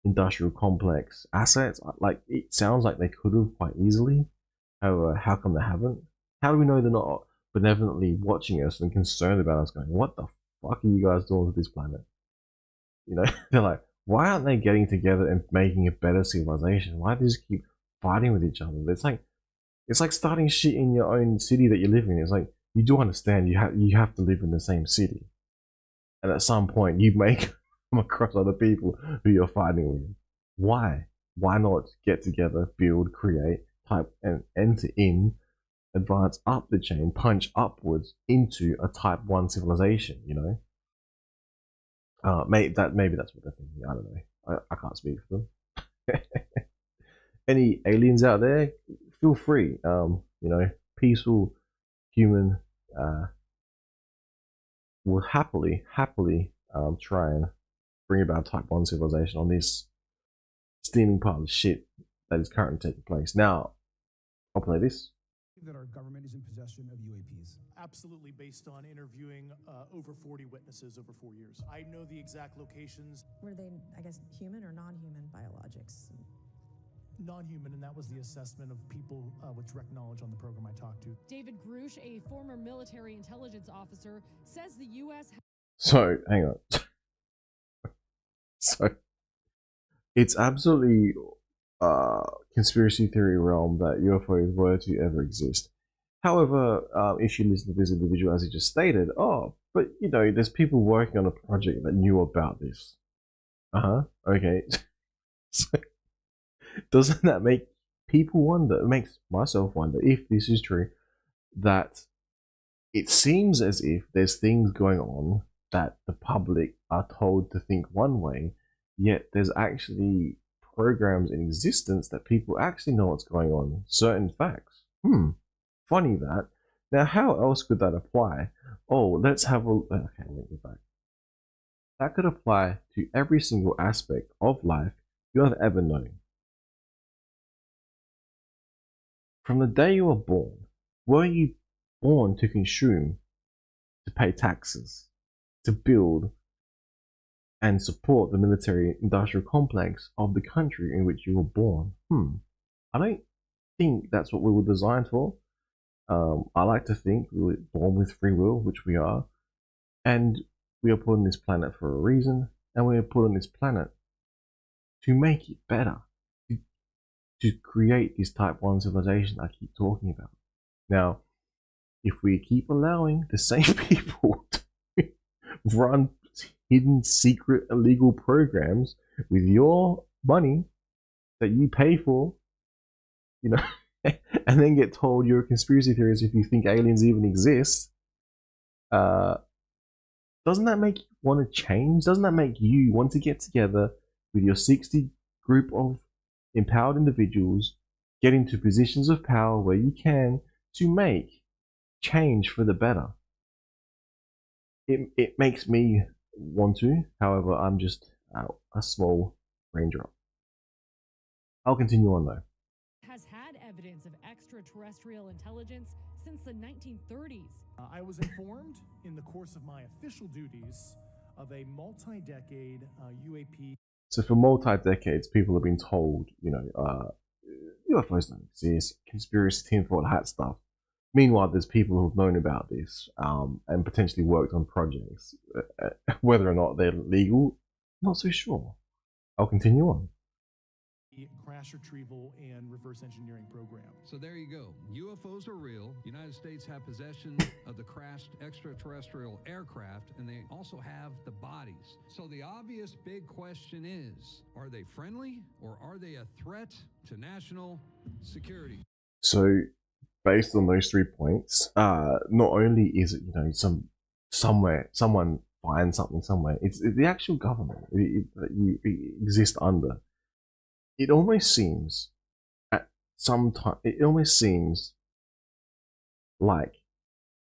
industrial complex assets. Like, it sounds like they could have quite easily. However, how come they haven't? How do we know they're not benevolently watching us and concerned about us, going, what the fuck are you guys doing to this planet? They're like, why aren't they getting together and making a better civilization? Why do they just keep fighting with each other? It's like starting shit in your own city that you live in. It's like, you do understand you have to live in the same city, and at some point you may come across other people who you're fighting with. Why? Why not get together, build, create, type, and enter in, advance up the chain, punch upwards into a Type 1 civilization? Maybe that's what they're thinking. I don't know. I can't speak for them. Any aliens out there? Feel free. Peaceful human will happily try and bring about Type 1 civilization on this steaming pile of shit that is currently taking place. Now, I'll play this. That our government is in possession of UAPs. Absolutely, based on interviewing over 40 witnesses over 4 years. I know the exact locations. Were they, I guess, human or non-human biologics? Non-human, and that was the assessment of people with direct knowledge on the program I talked to. David Grush, a former military intelligence officer, says the U.S. So, hang on. So, it's absolutely conspiracy theory realm that UFOs were to ever exist. However, if you listen to this individual as he just stated, but there's people working on a project that knew about this. Okay. So, doesn't that make people wonder? It makes myself wonder, if this is true, that it seems as if there's things going on that the public are told to think one way, yet there's actually programs in existence that people actually know what's going on, certain facts. Funny that. Now, how else could that apply? Let's have a... Okay, let me get back. That could apply to every single aspect of life you have ever known. From the day you were born, were you born to consume, to pay taxes, to build and support the military industrial complex of the country in which you were born? I don't think that's what we were designed for. I like to think we were born with free will, which we are, and we are put on this planet for a reason, and we are put on this planet to make it better, to create this Type 1 civilization I keep talking about. Now, if we keep allowing the same people to run hidden, secret, illegal programs with your money that you pay for, and then get told you're a conspiracy theorist if you think aliens even exist, doesn't that make you want to change? Doesn't that make you want to get together with your 60 group of empowered individuals, get into positions of power where you can, to make change for the better? It makes me want to. However, I'm just a small raindrop. I'll continue on though. Has had evidence of extraterrestrial intelligence since the 1930s. I was informed in the course of my official duties of a multi-decade UAP. So for multi-decades, people have been told, UFOs don't exist, conspiracy tinfoil hat stuff. Meanwhile, there's people who've known about this and potentially worked on projects. Whether or not they're legal, not so sure. I'll continue on. Crash retrieval and reverse engineering program. So there you go. UFOs are real. The United States have possession of the crashed extraterrestrial aircraft, and they also have the bodies. So the obvious big question is, are they friendly or are they a threat to national security? So based on those 3 points, not only is it, someone finds something somewhere, it's the actual government that you exist under. It almost seems like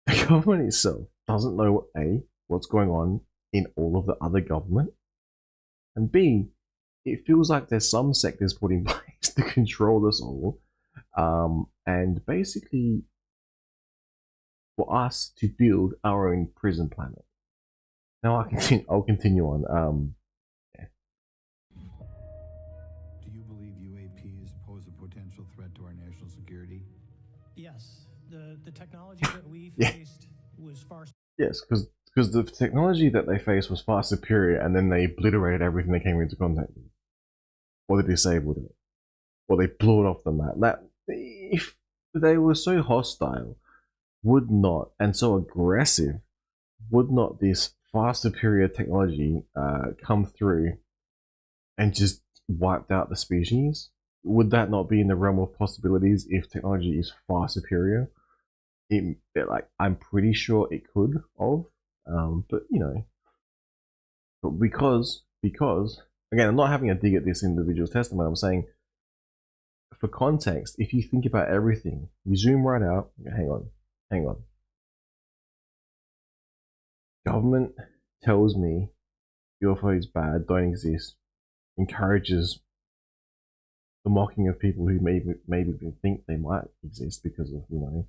the government itself doesn't know what's going on in all of the other government, and B, it feels like there's some sectors put in place to control us all, and basically for us to build our own prison planet. Now I'll continue on. Do you believe UAPs pose a potential threat to our national security? Yes. The technology that we faced was far. Yes, because the technology that they faced was far superior, and then they obliterated everything they came into contact with, or they disabled it, or they blew it off the map. That if they were so hostile, would not, and so aggressive, would not this far superior technology come through and just wiped out the species? Would that not be in the realm of possibilities if technology is far superior? I'm pretty sure it could have, but because again, I'm not having a dig at this individual's testimony. I'm saying, for context, if you think about everything, you zoom right out. Hang on. Government tells me UFO is bad, don't exist, encourages the mocking of people who maybe think they might exist because of, who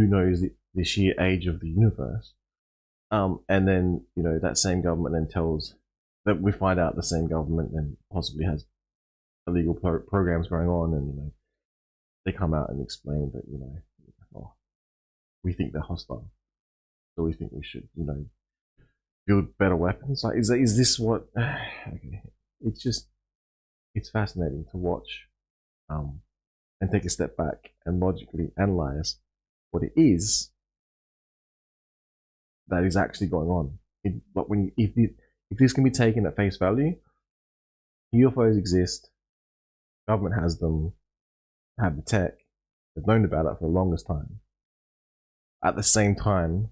knows the sheer age of the universe. And then, that same government then tells that we find out the same government then possibly has illegal programs going on, and, they come out and explain that, we think they're hostile. So we think we should, build better weapons. Like, is this what? Okay. It's fascinating to watch, and take a step back and logically analyze what it is that is actually going on. But if this can be taken at face value, UFOs exist, government has them, have the tech, they've known about it for the longest time. At the same time,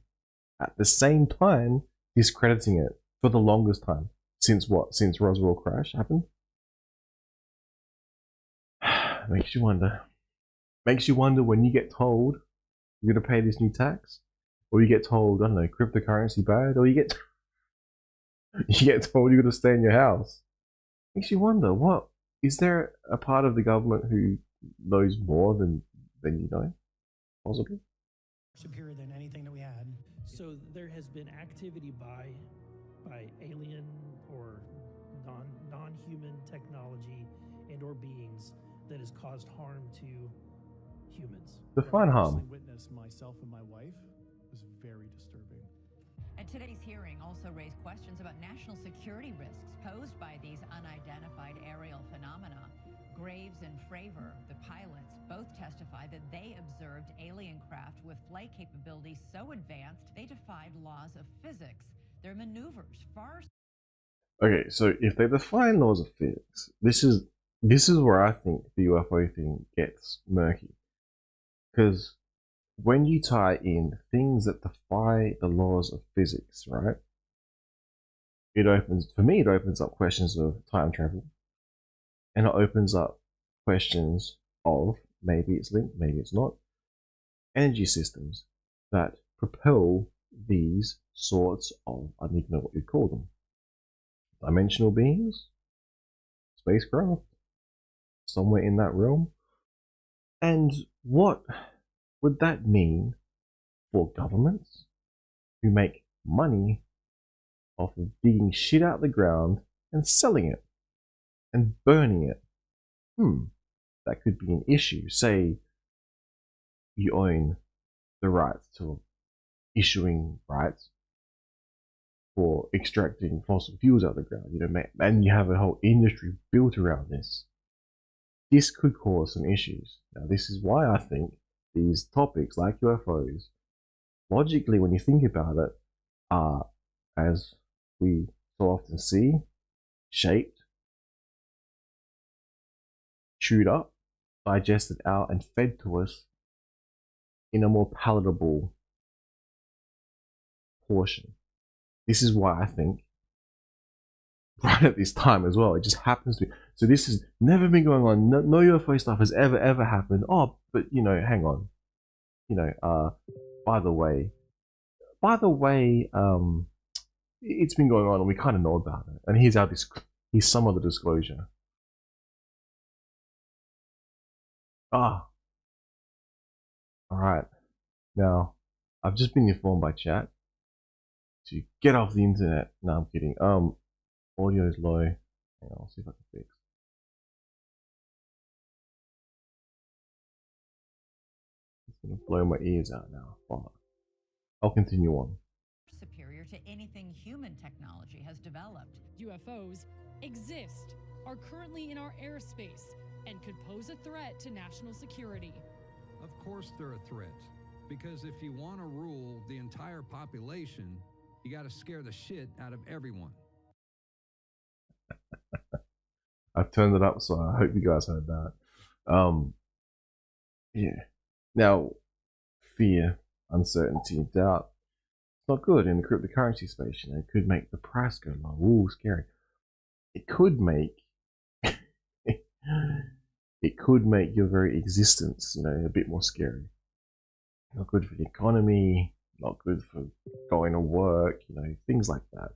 discrediting it for the longest time. Since what? Since Roswell crash happened? Makes you wonder. Makes you wonder when you get told you're going to pay this new tax, or you get told, I don't know, cryptocurrency bad, or you get told you're going to stay in your house. Makes you wonder, what is there a part of the government who knows more than you know? Possibly. Superior than anything that we had. So there has been activity by alien or non-human technology and or beings that has caused harm to humans. Define harm. Witness myself and my wife was very disturbing. And today's hearing also raised questions about national security risks posed by these unidentified aerial phenomena. Graves and Fravor, the pilots, both testified that they observed alien craft with flight capabilities so advanced they defied laws of physics. Their maneuvers far. Okay, so if they define laws of physics, this is where I think the UFO thing gets murky. Because when you tie in things that defy the laws of physics, right? It opens up questions of time travel. And it opens up questions of, maybe it's linked, maybe it's not, energy systems that propel these sorts of, I don't even know what you call them, dimensional beings, spacecraft, somewhere in that realm. And what would that mean for governments who make money off of digging shit out the ground and selling it and burning it? That could be an issue. Say you own the rights to issuing rights for extracting fossil fuels out of the ground, and you have a whole industry built around this. This could cause some issues. Now, this is why I think these topics like UFOs, logically, when you think about it, are, as we so often see, shaped, chewed up, digested out, and fed to us in a more palatable portion. This is why I think right at this time as well, it just happens to be. So this has never been going on. No UFO stuff has ever happened. Oh, but hang on. By the way, it's been going on and we kind of know about it. And here's some of the disclosure. All right. Now, I've just been informed by chat to get off the internet. No, I'm kidding. Audio is low. Hang on, I'll see if I can fix. It's gonna blow my ears out now. Fuck. I'll continue on. Superior to anything human technology has developed. UFOs exist, are currently in our airspace, and could pose a threat to national security. Of course they're a threat, because if you want to rule the entire population, you got to scare the shit out of everyone. I've turned it up, so I hope you guys heard that. Yeah. Now, fear, uncertainty, doubt. It's not good in the cryptocurrency space. It could make the price go low. Ooh, scary. It could make your very existence, a bit more scary. Not good for the economy, not good for going to work, things like that.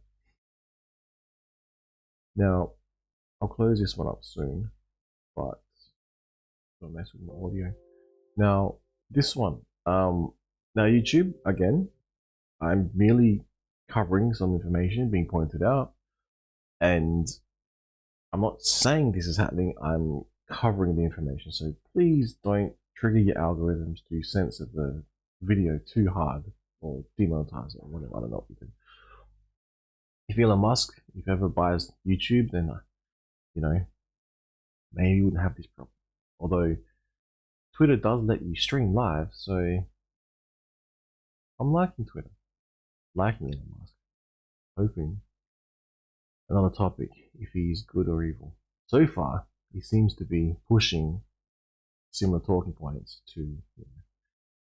Now, I'll close this one up soon, but don't mess with my audio. Now, this one. Now YouTube, again, I'm merely covering some information being pointed out, and I'm not saying this is happening, I'm covering the information, so please don't trigger your algorithms to censor the video too hard or demonetize it or whatever. I don't know what you do. If Elon Musk, if ever buys YouTube, then maybe you wouldn't have this problem. Although Twitter does let you stream live, so I'm liking Twitter, liking Elon Musk, hoping. Another topic, if he's good or evil. So far, he seems to be pushing similar talking points to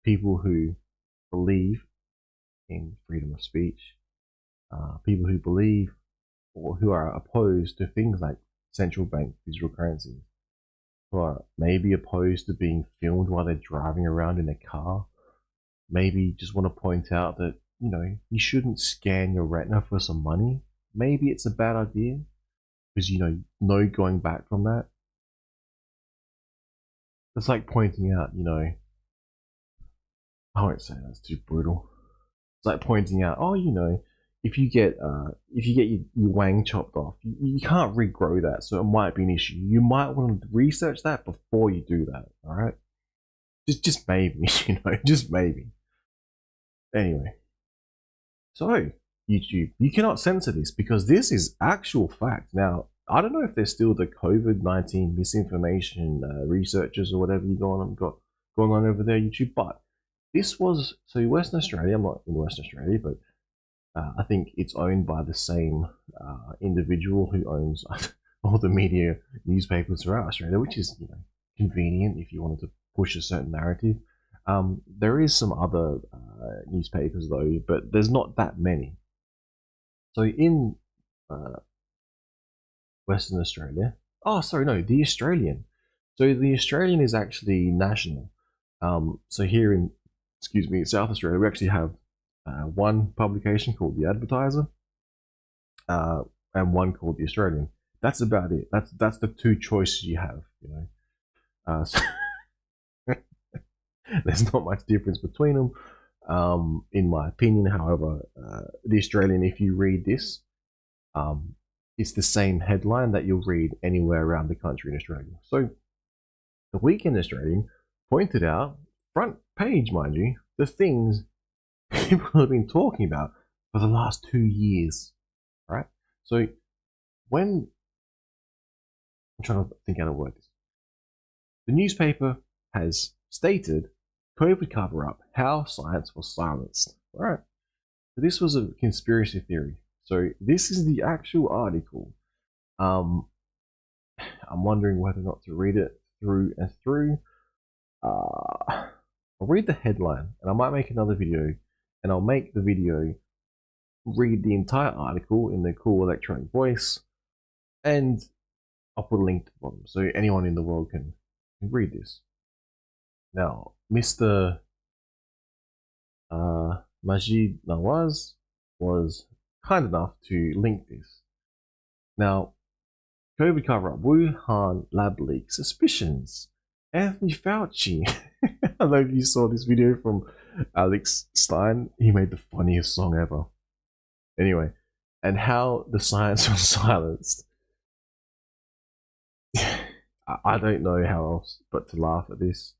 people who believe in freedom of speech, people who believe or who are opposed to things like central bank digital currencies, who are maybe opposed to being filmed while they're driving around in a car, maybe just want to point out that, you shouldn't scan your retina for some money. Maybe it's a bad idea because, no going back from that. It's like pointing out, I won't say that's too brutal. It's like pointing out, if you get your wang chopped off, you can't regrow that, so it might be an issue. You might want to research that before you do that. All right, just maybe, just maybe. Anyway, so YouTube, you cannot censor this because this is actual fact. Now, I don't know if there's still the COVID-19 misinformation researchers or whatever you got going on over there, YouTube, but this was, so Western Australia, I'm not in Western Australia, but I think it's owned by the same individual who owns all the media newspapers throughout Australia, which is convenient if you wanted to push a certain narrative. There is some other newspapers though, but there's not that many. So in Western Australia, the Australian. So the Australian is actually national. So here in, South Australia, we actually have one publication called The Advertiser, and one called The Australian. That's about it. That's the two choices you have. So there's not much difference between them, in my opinion. However, The Australian, if you read this, it's the same headline that you'll read anywhere around the country in Australia. So the Weekend Australian pointed out, front page, mind you, the things people have been talking about for the last 2 years, right? So when I'm trying to think how to word this, the newspaper has stated COVID cover-up, how science was silenced. All right. So this was a conspiracy theory. So this is the actual article. I'm wondering whether or not to read it through and through. I'll read the headline, and I might make another video, and I'll make the video read the entire article in the cool electronic voice, and I'll put a link to the bottom so anyone in the world can read this. Now, Mr. Majid Nawaz was kind enough to link this. Now, COVID cover-up, Wuhan lab leak, suspicions, Anthony Fauci. I don't know if you saw this video from Alex Stein. He made the funniest song ever. Anyway, and how the science was silenced. I don't know how else but to laugh at this.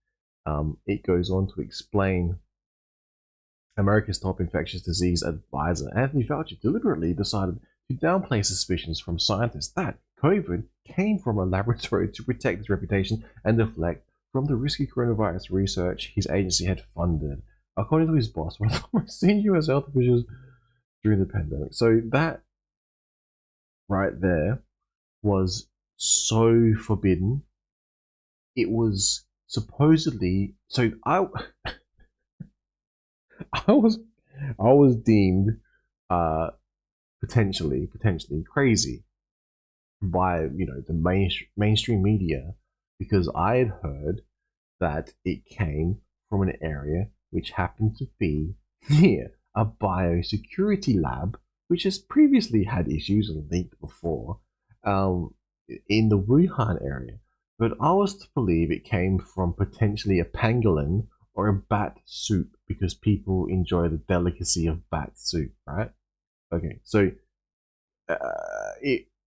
It goes on to explain America's top infectious disease advisor, Anthony Fauci, deliberately decided to downplay suspicions from scientists that COVID came from a laboratory to protect its reputation and deflect from the risky coronavirus research his agency had funded, according to his boss, one of the most senior US health officials during the pandemic. So that right there was so forbidden. It was supposedly so I was deemed potentially crazy by the mainstream media, because I had heard that it came from an area which happened to be near a biosecurity lab, which has previously had issues and leaked before, in the Wuhan area. But I was to believe it came from potentially a pangolin or a bat soup, because people enjoy the delicacy of bat soup, right? Okay, so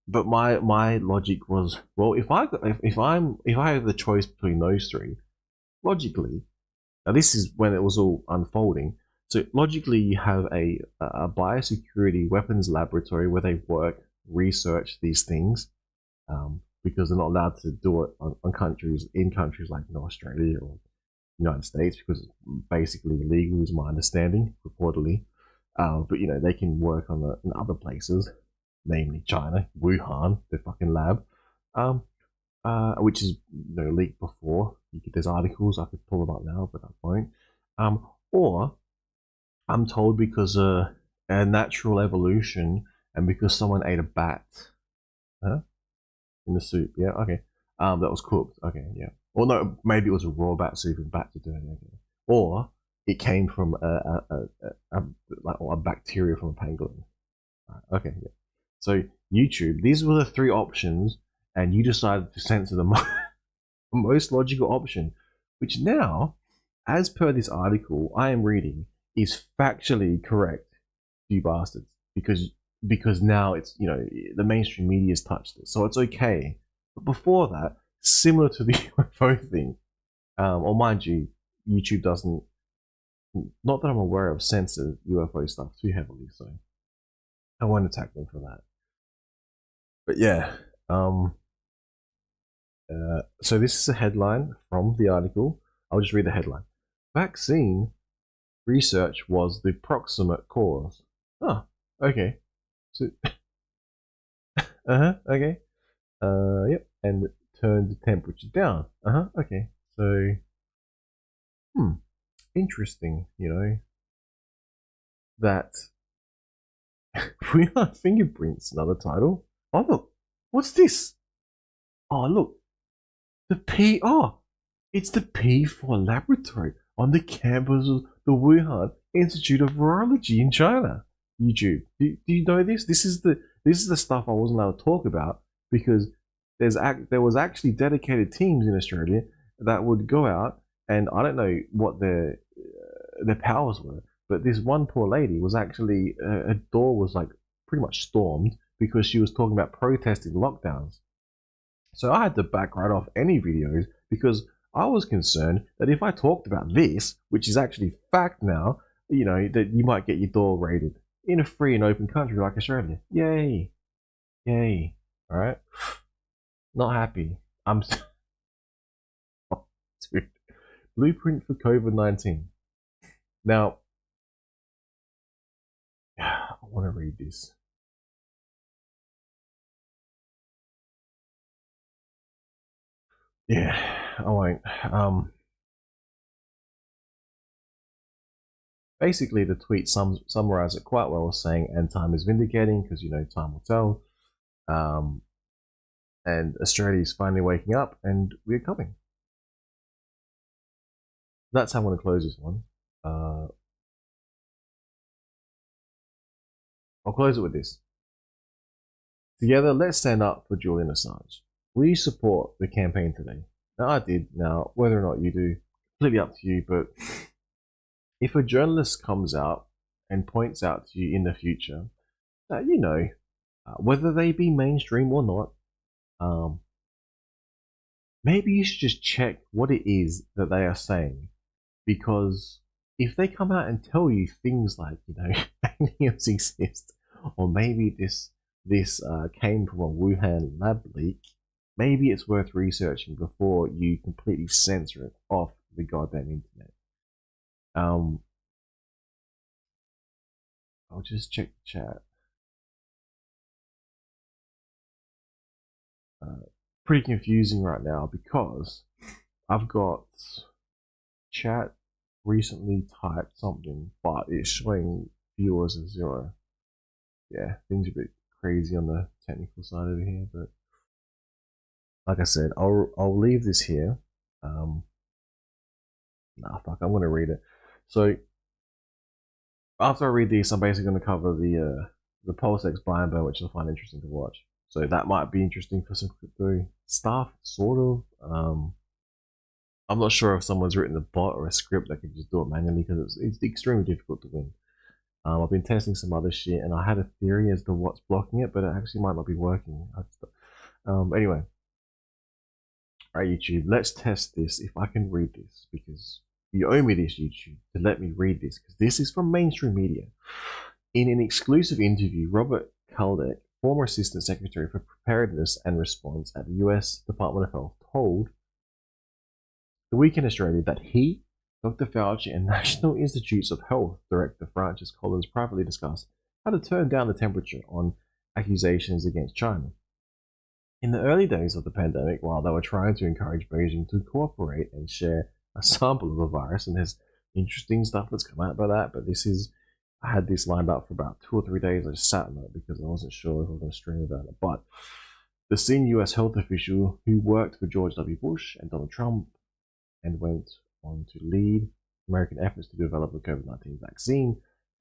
but my logic was, well, if I have the choice between those three, logically, now this is when it was all unfolding. So logically, you have a biosecurity weapons laboratory where they research these things, because they're not allowed to do it in countries like Australia or United States, because it's basically illegal, is my understanding, reportedly. But they can work in other places, namely China, Wuhan, the fucking lab, which is leaked before. There's articles, I could pull them up now, but I won't. Or I'm told because a natural evolution, and because someone ate a bat, in the soup. Yeah, okay. That was cooked. Okay, yeah. Or no, maybe it was a raw bat soup and bats are dirty. Okay. Or it came from a bacteria from a pangolin. Right, okay, yeah. So YouTube, these were the three options, and you decided to censor the most logical option, which now, as per this article I am reading, is factually correct, you bastards, because now it's the mainstream media has touched it, so it's okay. But before that, similar to the UFO thing, or mind you, YouTube doesn't, not that I'm aware of, censor UFO stuff too heavily, so I won't attack them for that. But yeah, so this is a headline from the article. I'll just read the headline. Vaccine research was the proximate cause. Oh, okay. So, okay. Yep, and it turned the temperature down. Okay. So, interesting, that we are fingerprints, another title. Oh, look, what's this? Oh, look, the P. Oh, it's the P4 laboratory on the campus of the Wuhan Institute of Virology in China. YouTube. Do you know this? This is the stuff I wasn't allowed to talk about because there was actually dedicated teams in Australia that would go out, and I don't know what their powers were, but this one poor lady was actually her door was like pretty much stormed because she was talking about protesting lockdowns. So I had to back right off any videos because I was concerned that if I talked about this, which is actually fact now, you know, that you might get your door raided in a free and open country like Australia. Yay. Yay. Alright? Not happy. I'm. Dude. Blueprint for COVID-19. Now, I want to read this. Yeah, I won't. Basically, the tweet summarized it quite well, saying, and time is vindicating because, you know, time will tell. And Australia is finally waking up and we're coming. That's how I'm going to close this one. I'll close it with this. Together, let's stand up for Julian Assange. We support the campaign today. Now, I did. Now, whether or not you do, completely up to you, but if a journalist comes out and points out to you in the future that, you know, whether they be mainstream or not, maybe you should just check what it is that they are saying. Because if they come out and tell you things like, you know, aliens exist, or maybe this came from a Wuhan lab leak, maybe it's worth researching before you completely censor it off the goddamn internet. I'll just check the chat. Pretty confusing right now because I've got chat recently typed something, but it's showing viewers as 0. Yeah, things are a bit crazy on the technical side over here, but like I said, I'll leave this here. Nah, fuck, I'm gonna read it. So after I read these, I'm basically gonna cover the Pulse X blind burn, which I find interesting to watch. So that might be interesting for some crypto stuff, sort of. I'm not sure if someone's written a bot or a script that can just do it manually because it's extremely difficult to win. I've been testing some other shit and I had a theory as to what's blocking it, but it actually might not be working. Anyway, alright, YouTube, let's test this if I can read this because you owe me this, YouTube, to let me read this because this is from mainstream media. In an exclusive interview, Robert Kaldek, former Assistant Secretary for Preparedness and Response at the US Department of Health, told The Weekend Australia that he, Dr. Fauci, and National Institutes of Health Director Francis Collins privately discussed how to turn down the temperature on accusations against China. In the early days of the pandemic, while they were trying to encourage Beijing to cooperate and share a sample of the virus, and there's interesting stuff that's come out about that, but I had this lined up for about 2 or 3 days. I just sat on it because I wasn't sure if I was going to stream about it. But the senior US health official who worked for George W. Bush and Donald Trump and went on to lead American efforts to develop the COVID-19 vaccine,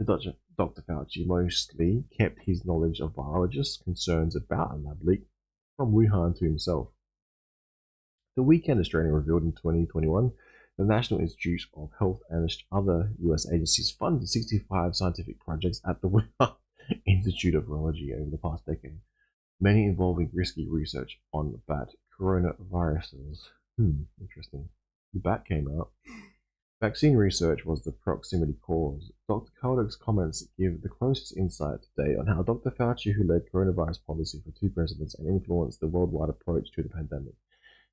Dr. Fauci mostly kept his knowledge of virologists' concerns about a lab leak from Wuhan to himself. The Weekend Australia revealed in 2021 the National Institutes of Health and other US agencies funded 65 scientific projects at the Wuhan Institute of Virology over the past decade, many involving risky research on bat coronaviruses. Interesting. The bat came out. Vaccine research was the proximity cause. Dr. Kaldek's comments give the closest insight today on how Dr. Fauci, who led coronavirus policy for 2 presidents and influenced the worldwide approach to the pandemic,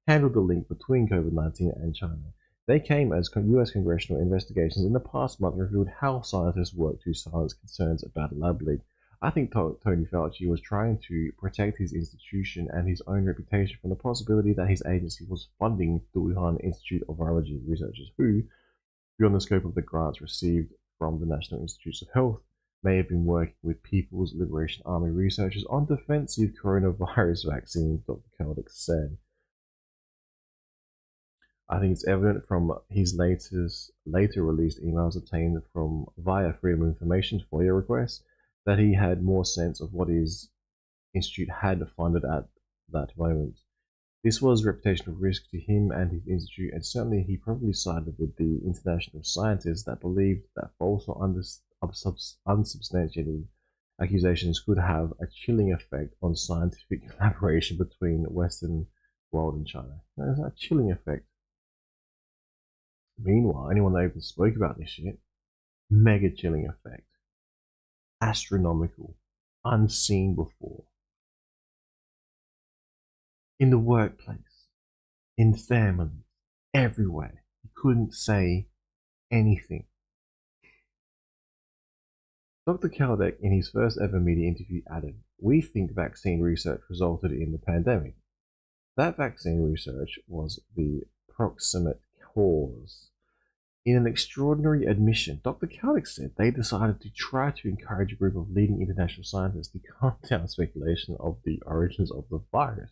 handled the link between COVID-19 and China. They came as US congressional investigations in the past month revealed how scientists work to silence concerns about a lab leak. I think Tony Fauci was trying to protect his institution and his own reputation from the possibility that his agency was funding the Wuhan Institute of Virology researchers who, beyond the scope of the grants received from the National Institutes of Health, may have been working with People's Liberation Army researchers on defensive coronavirus vaccines, Dr. Kaldek said. I think it's evident from his later released emails obtained from via Freedom of Information FOIA requests that he had more sense of what his institute had funded at that moment. This was reputational risk to him and his institute, and certainly he probably sided with the international scientists that believed that false or unsubstantiated accusations could have a chilling effect on scientific collaboration between the Western world and China. There's a chilling effect. Meanwhile, anyone that even spoke about this shit, mega chilling effect. Astronomical. Unseen before. In the workplace, in family, everywhere. He couldn't say anything. Dr. Kaldek, in his first ever media interview, added, "We think vaccine research resulted in the pandemic. That vaccine research was the proximate cause." In an extraordinary admission, Dr. Kaldek said they decided to try to encourage a group of leading international scientists to calm down speculation of the origins of the virus.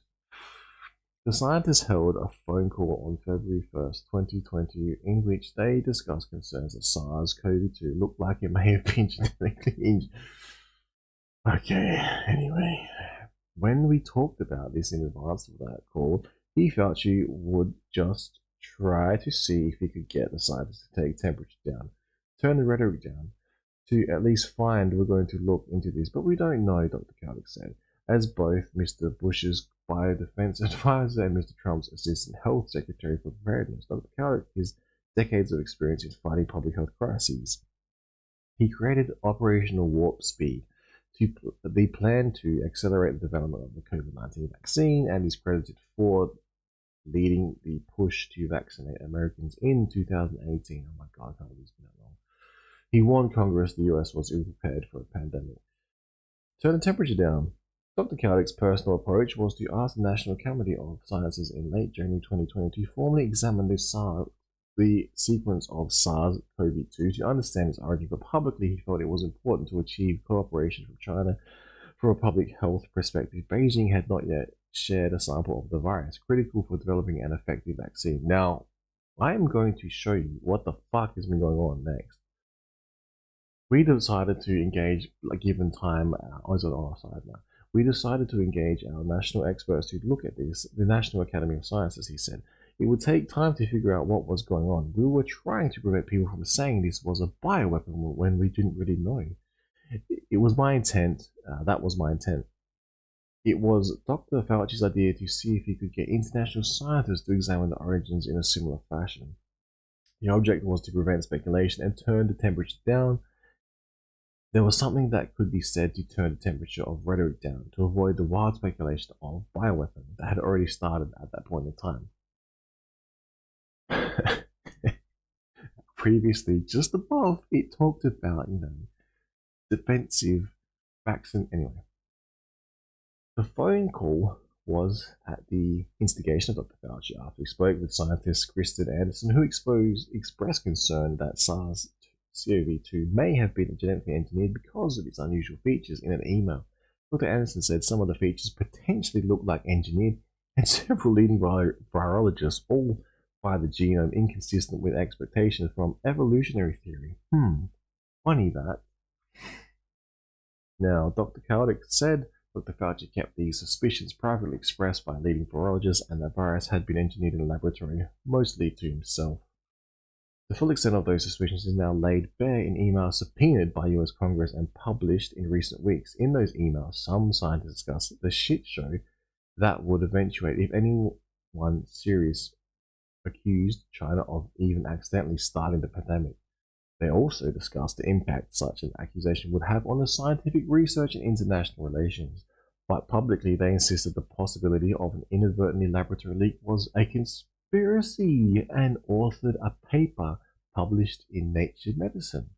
The scientists held a phone call on February 1st, 2020, in which they discussed concerns that SARS-CoV-2 looked like it may have been genetically engineered. Okay, anyway. When we talked about this in advance of that call, he felt she would just try to see if he could get the scientists to take temperature down, turn the rhetoric down, to at least find we're going to look into this. But we don't know, Dr. Kaldek said, as both Mr. Bush's biodefense advisor and Mr. Trump's assistant health secretary for preparedness. Dr. Kaldek has decades of experience in fighting public health crises. He created Operational Warp Speed, the plan to accelerate the development of the COVID-19 vaccine, and is credited for leading the push to vaccinate Americans in 2018. Oh my God, I can't believe it's been that long. He warned Congress the US was ill-prepared for a pandemic. Turn the temperature down. Dr. Kaldek's personal approach was to ask the National Academy of Sciences in late January 2020 to formally examine the sequence of SARS-CoV-2 to understand its origin, but publicly he felt it was important to achieve cooperation from China. From a public health perspective, Beijing had not yet shared a sample of the virus, critical for developing an effective vaccine. Now, I am going to show you what the fuck has been going on next. We decided to engage, given time, I was on our side now. We decided to engage our national experts to look at this, the National Academy of Sciences, he said. It would take time to figure out what was going on. We were trying to prevent people from saying this was a bioweapon when we didn't really know. It was my intent, that was my intent. It was Dr. Fauci's idea to see if he could get international scientists to examine the origins in a similar fashion. The object was to prevent speculation and turn the temperature down. There was something that could be said to turn the temperature of rhetoric down, to avoid the wild speculation of bioweapons that had already started at that point in time. Previously, just above, it talked about, defensive vaccine. Anyway, the phone call was at the instigation of Dr. Fauci after he spoke with scientist Kristen Anderson, who expressed concern that SARS-CoV-2 may have been genetically engineered because of its unusual features in an email. Dr. Anderson said some of the features potentially look like engineered, and several leading virologists all find the genome inconsistent with expectations from evolutionary theory. Funny that. Now, Dr. Kaldek said Dr. Fauci kept these suspicions privately expressed by leading virologists, and the virus had been engineered in a laboratory, mostly to himself. The full extent of those suspicions is now laid bare in emails subpoenaed by US Congress and published in recent weeks. In those emails, some scientists discussed the shit show that would eventuate if anyone serious accused China of even accidentally starting the pandemic. They also discussed the impact such an accusation would have on the scientific research and international relations. But publicly, they insisted the possibility of an inadvertently laboratory leak was a conspiracy and authored a paper published in Nature Medicine.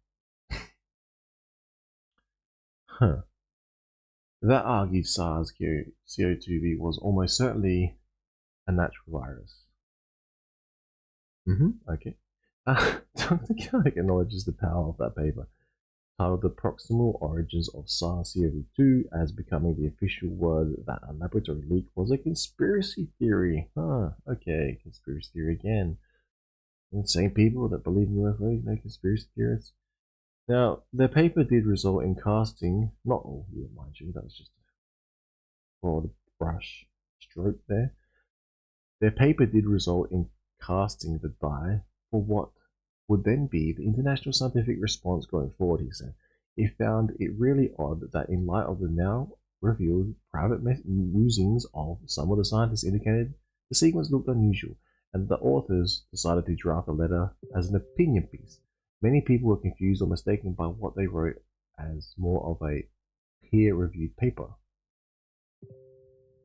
That argued SARS-CoV-2 was almost certainly a natural virus. Okay. Dr. Kaldek acknowledges the power of that paper, titled The Proximal Origins of SARS-CoV-2, as becoming the official word that a laboratory leak was a conspiracy theory. Okay, conspiracy theory again. And same people that believe in UFOs, conspiracy theorists. Now, their paper did result in casting, not all of you, mind you, that was just a broad brush stroke there. Their paper did result in casting the die for what would then be the international scientific response going forward, he said. He found it really odd that in light of the now revealed private musings of some of the scientists indicated the sequence looked unusual, and the authors decided to draft a letter as an opinion piece. Many people were confused or mistaken by what they wrote as more of a peer-reviewed paper.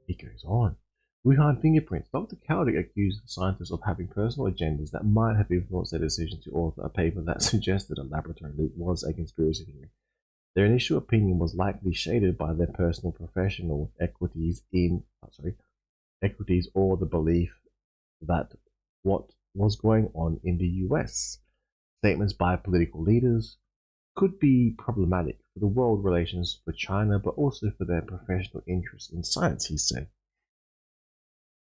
He goes on. Wuhan fingerprints. Dr. Kaldick accused the scientists of having personal agendas that might have influenced their decision to author a paper that suggested a laboratory leak was a conspiracy theory. Their initial opinion was likely shaded by their personal professional equities or the belief that what was going on in the US. Statements by political leaders could be problematic for the world relations for China, but also for their professional interest in science, he said.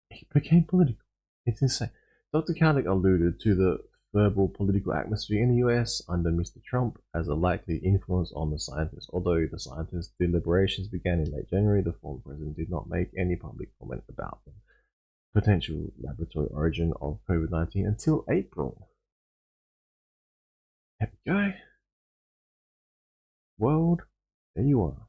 It became political. It's insane. Dr. Kaldick alluded to the verbal political atmosphere in the US under Mr. Trump as a likely influence on the scientists. Although the scientists' deliberations began in late January, the former president did not make any public comment about the potential laboratory origin of COVID-19 until April. There we go. World, there you are.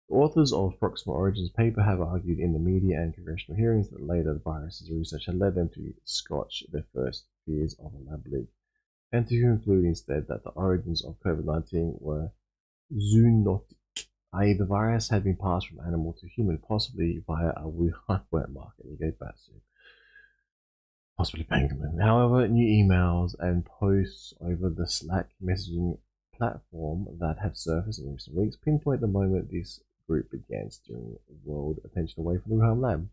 The authors of Proxima Origins paper have argued in the media and congressional hearings that later the virus's research had led them to scotch their first fears of a lab leak, and to conclude instead that the origins of COVID-19 were zoonotic, i.e. the virus had been passed from animal to human, possibly via a Wuhan wet market. You go back to possibly pangolin. However, new emails and posts over the Slack messaging platform that have surfaced in recent weeks pinpoint the moment this group began steering world attention away from the Wuhan lab.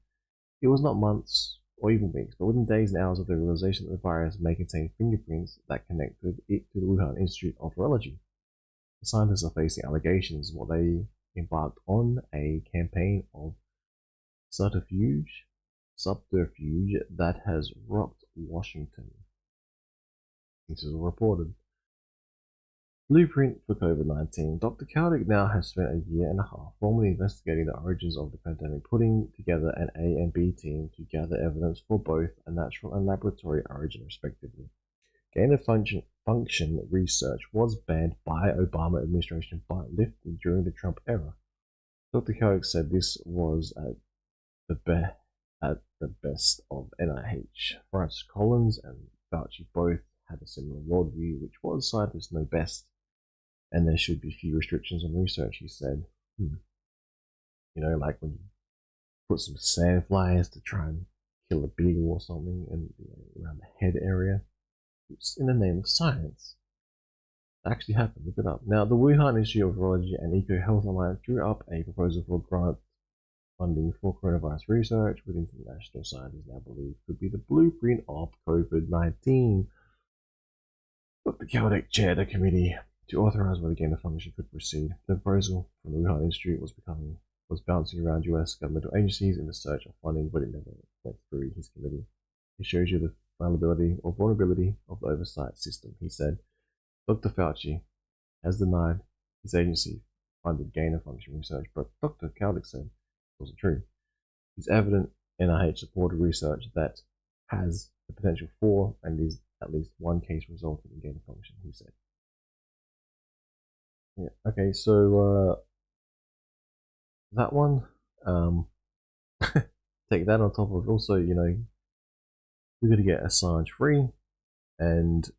It was not months or even weeks, but within days and hours of the realization that the virus may contain fingerprints that connected it to the Wuhan Institute of Virology. The scientists are facing allegations while they embarked on a campaign of subterfuge that has rocked Washington. This is reported. Blueprint for COVID-19. Dr. Kaldick now has spent a year and a half formally investigating the origins of the pandemic, putting together an A and B team to gather evidence for both a natural and laboratory origin, respectively. Gain-of-function research was banned by Obama administration but lifted during the Trump era. Dr. Kaldick said this was at the best of NIH. Francis Collins and Fauci both had a similar worldview, which was scientists know best, and there should be few restrictions on research, he said. You know, like when you put some sandflies to try and kill a beagle or something and around the head area. It's in the name of science. It actually happened, look it up. Now, the Wuhan Institute of Virology and Eco Health Alliance drew up a proposal for grant funding for coronavirus research, with international scientists now believe could be the blueprint of COVID-19. Dr. Kaldick chaired a committee to authorize whether gain-of-function could proceed. The proposal from the Wuhan Institute was bouncing around US governmental agencies in the search of funding, but it never went through his committee. It shows you the fallibility or vulnerability of the oversight system, he said. Dr. Fauci has denied his agency funded gain-of-function research, but Dr. Kaldick said it wasn't true. It's evident NIH-supported research that has the potential for and is at least one case resulting in gain-of-function, he said. Yeah, okay, so that one, take that on top of also, you know, we're going to get Assange free, and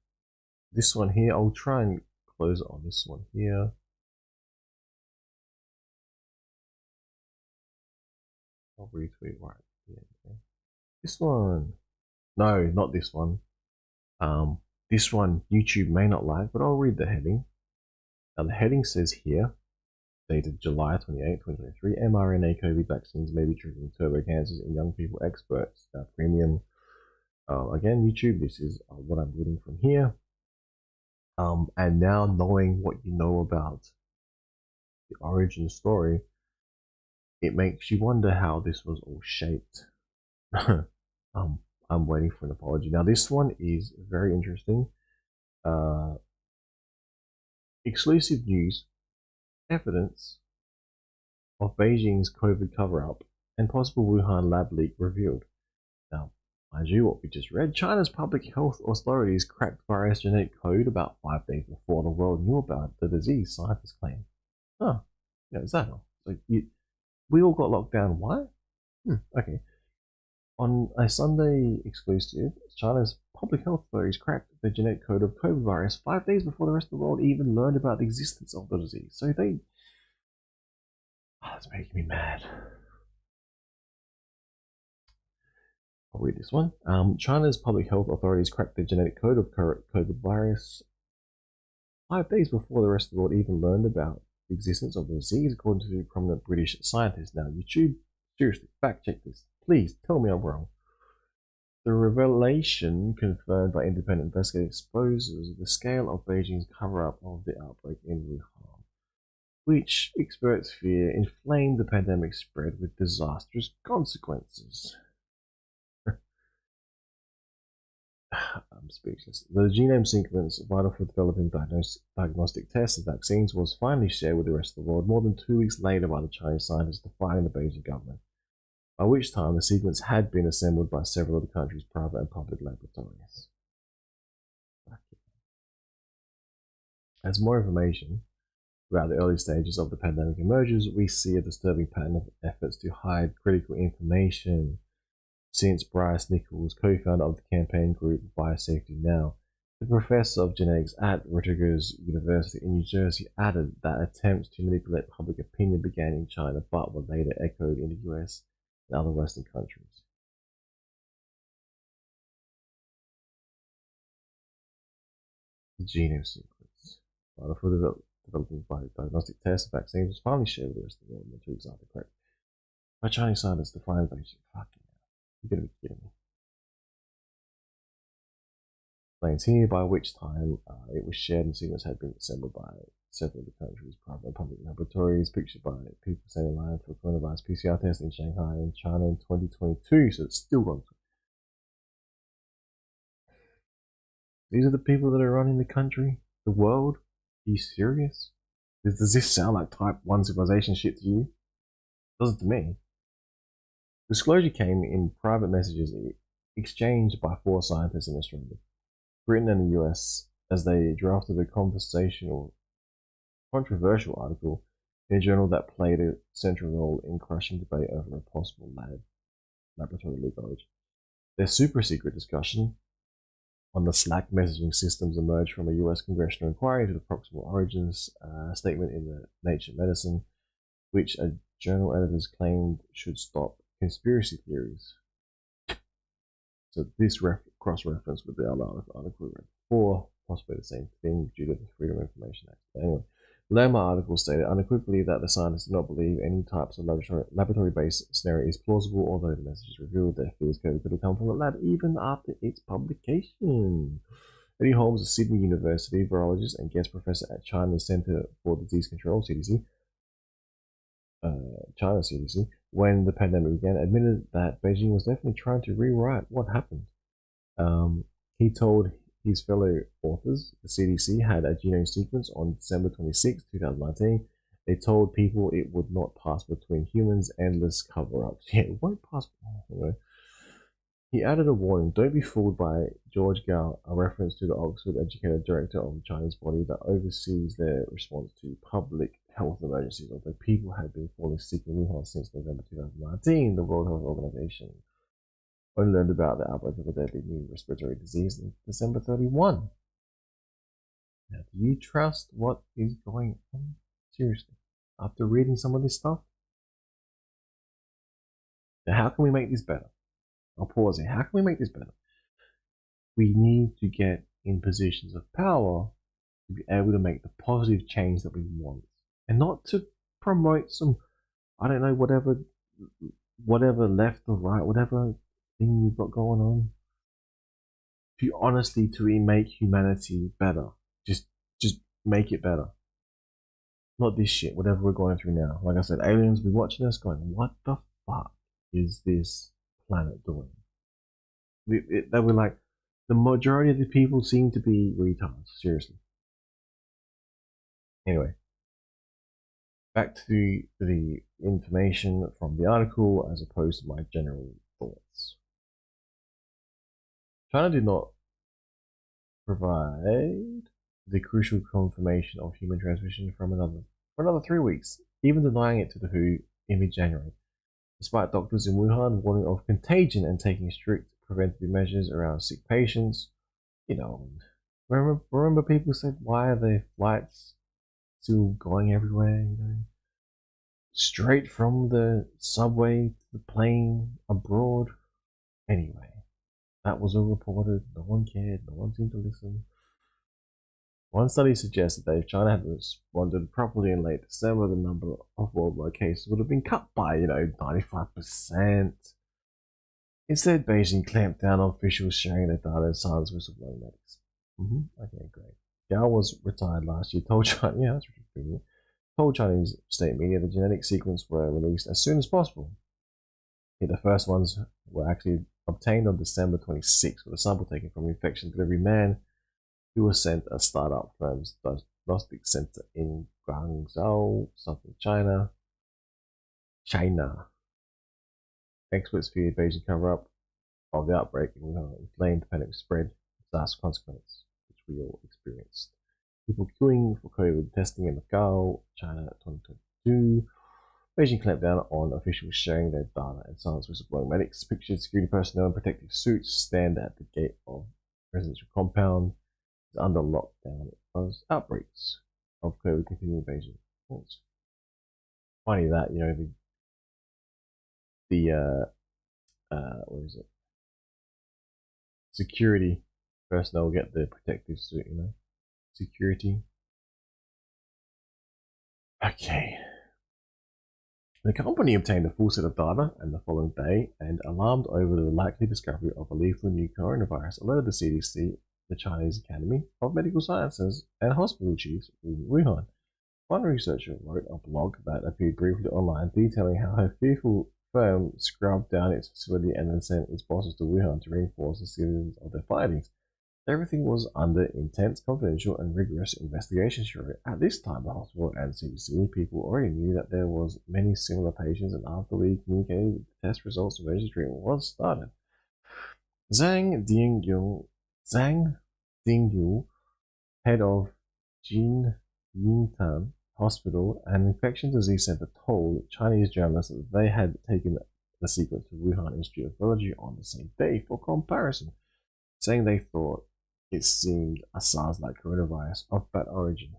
this one here, I'll try and close it on this one here. I'll retweet right here. Okay. This one, no, not this one. This one YouTube may not like, but I'll read the heading. Now the heading says here, dated July 28, 2023, mRNA COVID vaccines may be triggering turbo cancers in young people, experts. Premium. Again, YouTube, this is what I'm reading from here. And now knowing what you know about the origin story, it makes you wonder how this was all shaped. I'm waiting for an apology. Now, this one is very interesting. Exclusive news, evidence of Beijing's COVID cover-up and possible Wuhan lab leak revealed. Now, mind you, what we just read, China's public health authorities cracked virus genetic code about 5 days before the world knew about the disease, scientists claim. Huh, yeah, is that all? So we all got locked down. Why? Okay. On a Sunday exclusive, China's public health authorities cracked the genetic code of COVID virus 5 days before the rest of the world even learned about the existence of the disease. So they... that's making me mad. I'll read this one. China's public health authorities cracked the genetic code of COVID virus 5 days before the rest of the world even learned about the existence of the disease, according to prominent British scientists. Now, YouTube, seriously, fact check this. Please tell me I'm wrong. The revelation, confirmed by independent investigators, exposes the scale of Beijing's cover-up of the outbreak in Wuhan, which experts fear inflamed the pandemic spread with disastrous consequences. I'm speechless. The genome sequence vital for developing diagnostic tests and vaccines was finally shared with the rest of the world more than 2 weeks later by the Chinese scientists defying the Beijing government, by which time the sequence had been assembled by several of the country's private and public laboratories. As more information throughout the early stages of the pandemic emerges, we see a disturbing pattern of efforts to hide critical information. Since Bryce Nichols, co-founder of the campaign group Biosafety Now, the professor of genetics at Rutgers University in New Jersey, added that attempts to manipulate public opinion began in China but were later echoed in the US and other Western countries. The genome sequence, vital for developing diagnostic tests and vaccines, was finally shared with the rest of the world in 2 weeks after correct by Chinese scientists to find Beijing. Fucking hell. You're gonna be kidding me. Explains here, by which time it was shared and sequence had been assembled by several of the country's private and public laboratories, pictured by people standing in line for coronavirus PCR tests in Shanghai and China in 2022, so it's still going. These are the people that are running the country, the world? Are you serious? Does this sound like type 1 civilization shit to you? It doesn't to me. Disclosure came in private messages exchanged by 4 scientists in Australia, Britain and the US, as they drafted a controversial article in a journal that played a central role in crushing debate over a possible laboratory leakage. Their super secret discussion on the Slack messaging systems emerged from a US congressional inquiry into the proximal origins statement in the Nature Medicine, which a journal editors claimed should stop conspiracy theories. So this cross-reference with the other article we read before, possibly the same thing due to the Freedom of Information Act. But anyway, the landmark article stated unequivocally that the scientists do not believe any types of laboratory-based scenario is plausible, although the messages revealed that fears COVID could have come from a lab even after its publication. Eddie Holmes, a Sydney University virologist and guest professor at China's Center for Disease Control, CDC, China CDC, when the pandemic began, admitted that Beijing was definitely trying to rewrite what happened. He told his fellow authors the CDC had a genome sequence on December 26, 2019. They told people it would not pass between humans, endless cover-ups. Yeah, it won't pass. Anyway. He added a warning, don't be fooled by George Gao, a reference to the Oxford-educated director of the Chinese body that oversees their response to public health emergencies, although people had been falling sick in Wuhan since November 2019. The World Health Organization only learned about the outbreak of a deadly new respiratory disease in December 31. Now, do you trust what is going on? Seriously, after reading some of this stuff? Now, how can we make this better? I'll pause here. How can we make this better? We need to get in positions of power to be able to make the positive change that we want, and not to promote some, I don't know, whatever left or right, whatever thing we've got going on. To honestly, to make humanity better, just make it better. Not this shit, whatever we're going through now. Like I said, aliens be watching us going, what the fuck is this planet doing? They were like, the majority of the people seem to be retards. Seriously. Anyway, back to the information from the article as opposed to my general thoughts. China did not provide the crucial confirmation of human transmission for another 3 weeks, even denying it to the WHO in mid-January, despite doctors in Wuhan warning of contagion and taking strict preventative measures around sick patients. Remember people said, why are their flights still going everywhere? Straight from the subway to the plane abroad. Anyway, that was all reported. No one cared. No one seemed to listen. One study suggested that if China had responded properly in late December, the number of worldwide cases would have been cut by, 95%. Instead, Beijing clamped down on officials sharing their data and silenced whistleblowing medics. Okay, great. Gao was retired last year, told Chinese state media the genetic sequence were released as soon as possible. Yet the first ones were actually obtained on December 26th with a sample taken from an infection delivery man who was sent a startup firm's diagnostic center in Guangzhou, southern China. Experts feared Beijing cover-up of the outbreak and inflamed panic spread, disaster consequence, which we all experienced. People queuing for COVID testing in Macau, China 2022. Beijing clamped down on officials sharing their data and silenced whistleblowing medics. Pictured security personnel in protective suits stand at the gate of residential compound under lockdown as outbreaks of COVID continue in Beijing. Well, it's funny that what is it? Security personnel get the protective suit. Security. Okay. The company obtained a full set of data and the following day, and alarmed over the likely discovery of a lethal new coronavirus, alerted the CDC, the Chinese Academy of Medical Sciences, and hospital chiefs in Wuhan. One researcher wrote a blog that appeared briefly online detailing how her fearful firm scrubbed down its facility and then sent its bosses to Wuhan to reinforce the seriousness of their findings. Everything was under intense, confidential, and rigorous investigation, she wrote. At this time, the hospital and CDC people already knew that there was many similar patients, and after we communicated the test results, emergency treatment was started. Zhang Dingyu, head of Jin Yingtan Hospital and Infectious Disease Center, told Chinese journalists that they had taken the sequence to Wuhan Institute of Virology on the same day for comparison, saying they thought it seemed a SARS-like coronavirus of bad origin.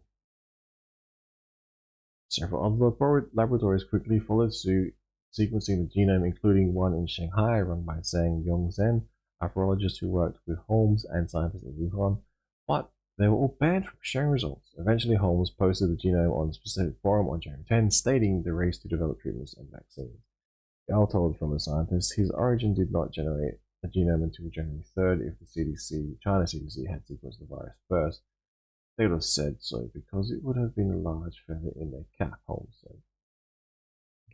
Several other laboratories quickly followed suit, sequencing the genome, including one in Shanghai run by Zhang Yongzhen, a virologist who worked with Holmes and scientists in Wuhan, but they were all banned from sharing results. Eventually, Holmes posted the genome on a specific forum on January 10, stating the race to develop treatments and vaccines. Gao told from the scientist his origin did not generate a genome until January 3rd. If the China CDC had sequenced the virus first, they would have said so because it would have been a large feather in their cap, Holmes said.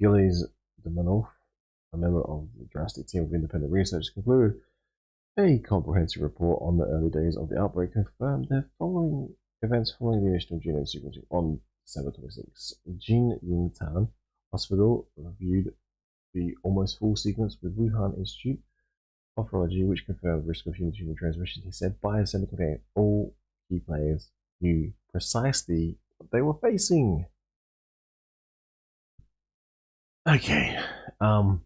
Gilles Demanoff, a member of the drastic team of independent researchers, concluded a comprehensive report on the early days of the outbreak confirmed the following events following the initial genome sequencing on December 26. Jin Yingtan Hospital reviewed the almost full sequence with Wuhan Institute of Virology, which confirmed the risk of human-to-human transmission. He said by December 28, all key players knew precisely what they were facing. Okay, now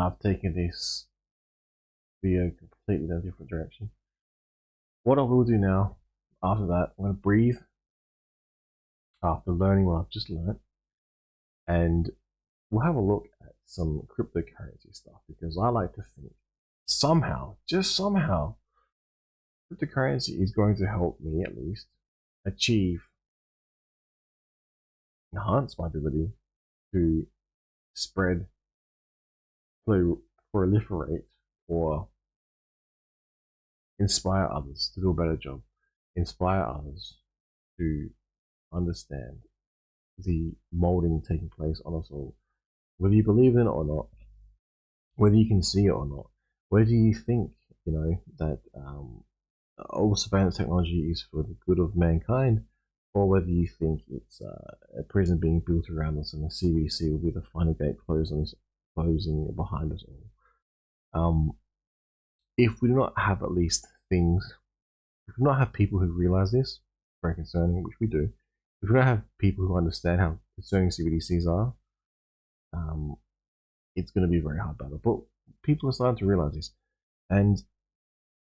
I've taken this video completely in a different direction. What I will do now, after that, I'm going to breathe after learning what I've just learned, and we'll have a look at some cryptocurrency stuff, because I like to think somehow, just somehow, cryptocurrency is going to help me at least enhance my ability to spread, proliferate, or inspire others to do a better job, inspire others to understand the molding taking place on us all. Whether you believe in it or not, whether you can see it or not, whether you think, that all surveillance technology is for the good of mankind, or whether you think it's a prison being built around us and the CBC will be the final gate closing behind us all. If we do not have at least things, if we do not have people who realize this, very concerning, which we do, if we don't have people who understand how concerning CBDCs are, it's going to be a very hard battle. But people are starting to realize this. And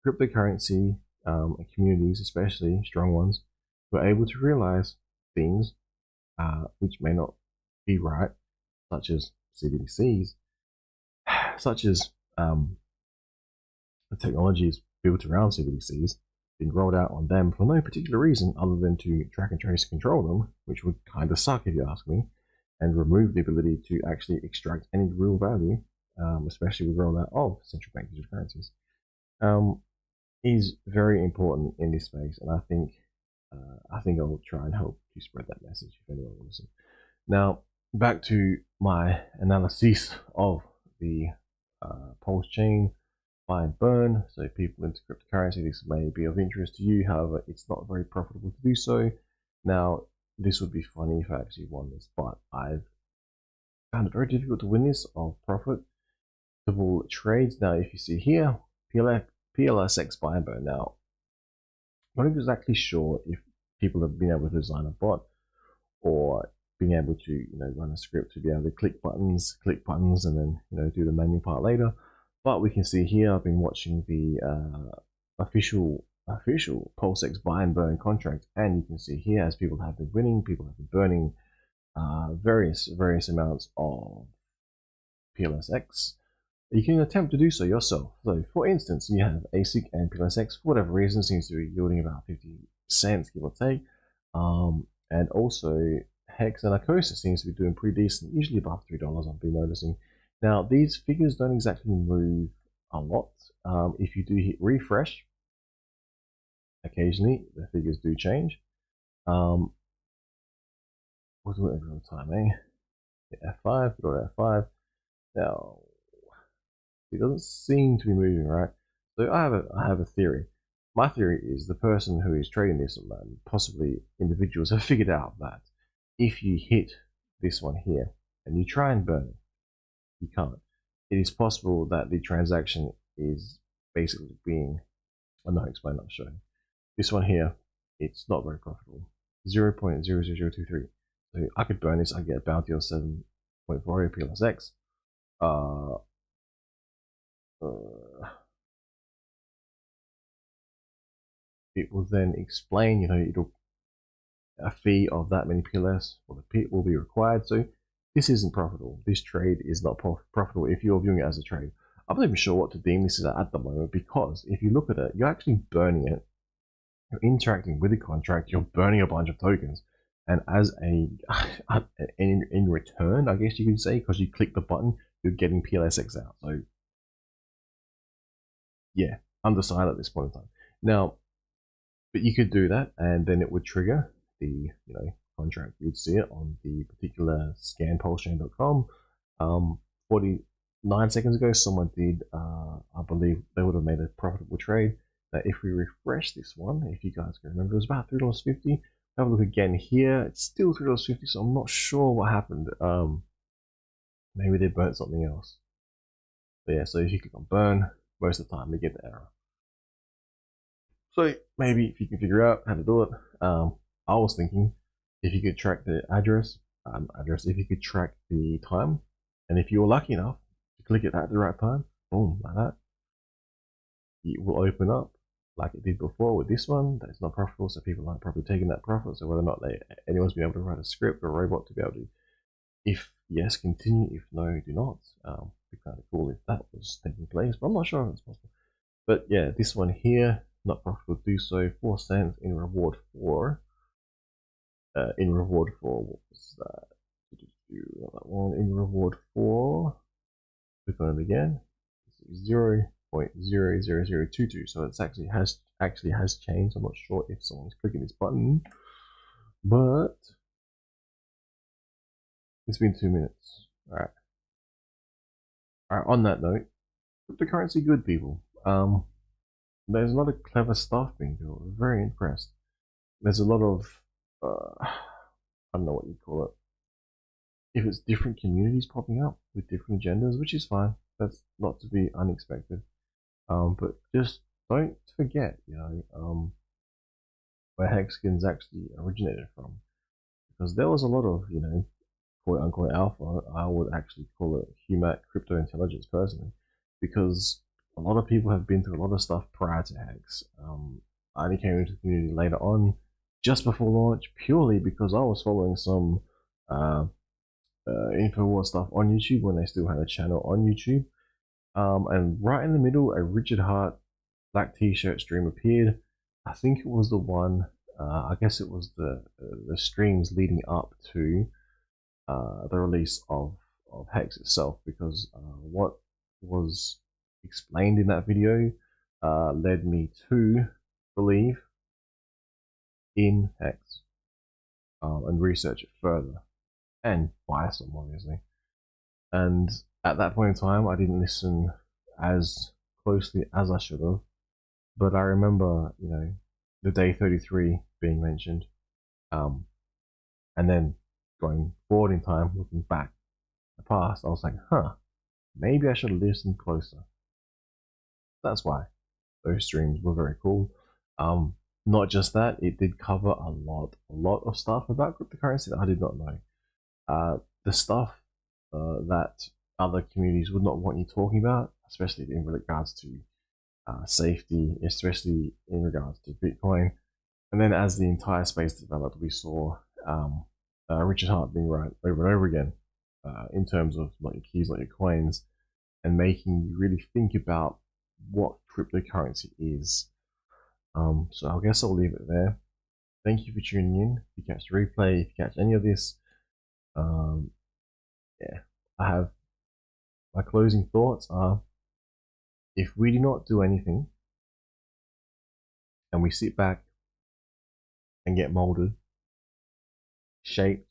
cryptocurrency communities, especially strong ones, were able to realize things which may not be right, such as CBDCs, such as the technologies built around CBDCs being rolled out on them for no particular reason other than to track and trace and control them, which would kind of suck if you ask me, and remove the ability to actually extract any real value, especially with rollout of central bank digital currencies. Is very important in this space, and I think I'll try and help to spread that message if anyone will listen. Now, back to my analysis of the Pulse chain buy and burn. So, people into cryptocurrency, this may be of interest to you. However, it's not very profitable to do so. Now, this would be funny if I actually won this, but I've found it very difficult to win this of profitable trades. Now, if you see here, PLSX buy and burn. Now, I'm not exactly sure if people have been able to design a bot or being able to run a script to be able to click buttons, and then do the manual part later. But we can see here I've been watching the official PulseX buy and burn contract, and you can see here as people have been winning, people have been burning various amounts of PLSX. You can attempt to do so yourself. So, for instance, you have ASIC and PLSX, for whatever reason, seems to be yielding about 50 cents, give or take. And also, Hex and Arcosa seems to be doing pretty decent, usually above $3, I've been noticing. Now, these figures don't exactly move a lot. If you do hit refresh, occasionally the figures do change. We'll do it every other time, eh? Hit F5, go to F5. Now, it doesn't seem to be moving, right? So I have a theory. My theory is the person who is trading this, and possibly individuals, have figured out that if you hit this one here and you try and burn it, you can't. It is possible that the transaction is basically being, I'm not explaining, I'll show you. This one here, it's not very profitable. 0.00023. So I could burn this, I get a bounty of 7.4 PLSX. It will then explain, it'll a fee of that many PLS or the PIT will be required. So this isn't profitable. This trade is not profitable if you're viewing it as a trade. I'm not even sure what to deem this at the moment, because if you look at it, you're actually burning it. You're interacting with the contract. You're burning a bunch of tokens, and as in return, I guess you can say, because you click the button, you're getting PLSX out. So yeah, undecided at this point in time. Now, but you could do that, and then it would trigger the contract. You'd see it on the particular scanpulsechain.com. 49 seconds ago, someone did, I believe they would have made a profitable trade. Now, if we refresh this one, if you guys can remember, it was about $3.50. Have a look again here. It's still $3.50, so I'm not sure what happened. Maybe they burnt something else. But yeah, so if you click on burn, most of the time we get the error. So maybe if you can figure out how to do it, I was thinking if you could track the address, if you could track the time, and if you were lucky enough to click it at the right time, boom, like that, it will open up like it did before with this one. That's not profitable, so people aren't probably taking that profit. So whether or not anyone's been able to write a script or a robot to be able to, if yes, continue, if no, do not. It'd be kind of cool if that was taking place, but I'm not sure if it's possible. But yeah, this one here, not profitable to do so. 4 cents in reward for. What was that? That one in reward for. Click on it again. 0.00022. So it's actually has changed. I'm not sure if someone's clicking this button, but it's been 2 minutes. All right. Alright, on that note, cryptocurrency good people. There's a lot of clever stuff being built. I'm very impressed. There's a lot of I don't know what you call it. If it's different communities popping up with different agendas, which is fine. That's not to be unexpected. But just don't forget, where hexagons actually originated from. Because there was a lot of, quote unquote alpha. I would actually call it human crypto intelligence personally, because a lot of people have been through a lot of stuff prior to Hex. I only came into the community later on, just before launch, purely because I was following some InfoWars stuff on YouTube when they still had a channel on YouTube. And right in the middle, a Richard Hart black t-shirt stream appeared. I think it was the one. I guess it was the streams leading up to the release of Hex itself, because what was explained in that video led me to believe in Hex and research it further and buy some, obviously. And at that point in time, I didn't listen as closely as I should have. But I remember, the day 33 being mentioned, and then going forward in time, looking back the past, I was like, maybe I should have listened closer. That's why those streams were very cool. Not just that, it did cover a lot of stuff about cryptocurrency that I did not know. The stuff that other communities would not want you talking about, especially in regards to safety, especially in regards to Bitcoin. And then as the entire space developed, we saw Richard Hart being right over and over again in terms of not your keys, not your coins, and making you really think about what cryptocurrency is. So I guess I'll leave it there. Thank you for tuning in. If you catch the replay, if you catch any of this, yeah, I have my closing thoughts are: if we do not do anything and we sit back and get molded, shaped,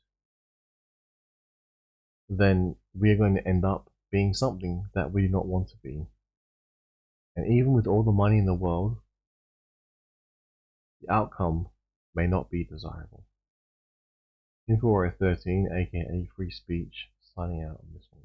then we are going to end up being something that we do not want to be. And even with all the money in the world, the outcome may not be desirable. Info 13, aka Free Speech, signing out on this one.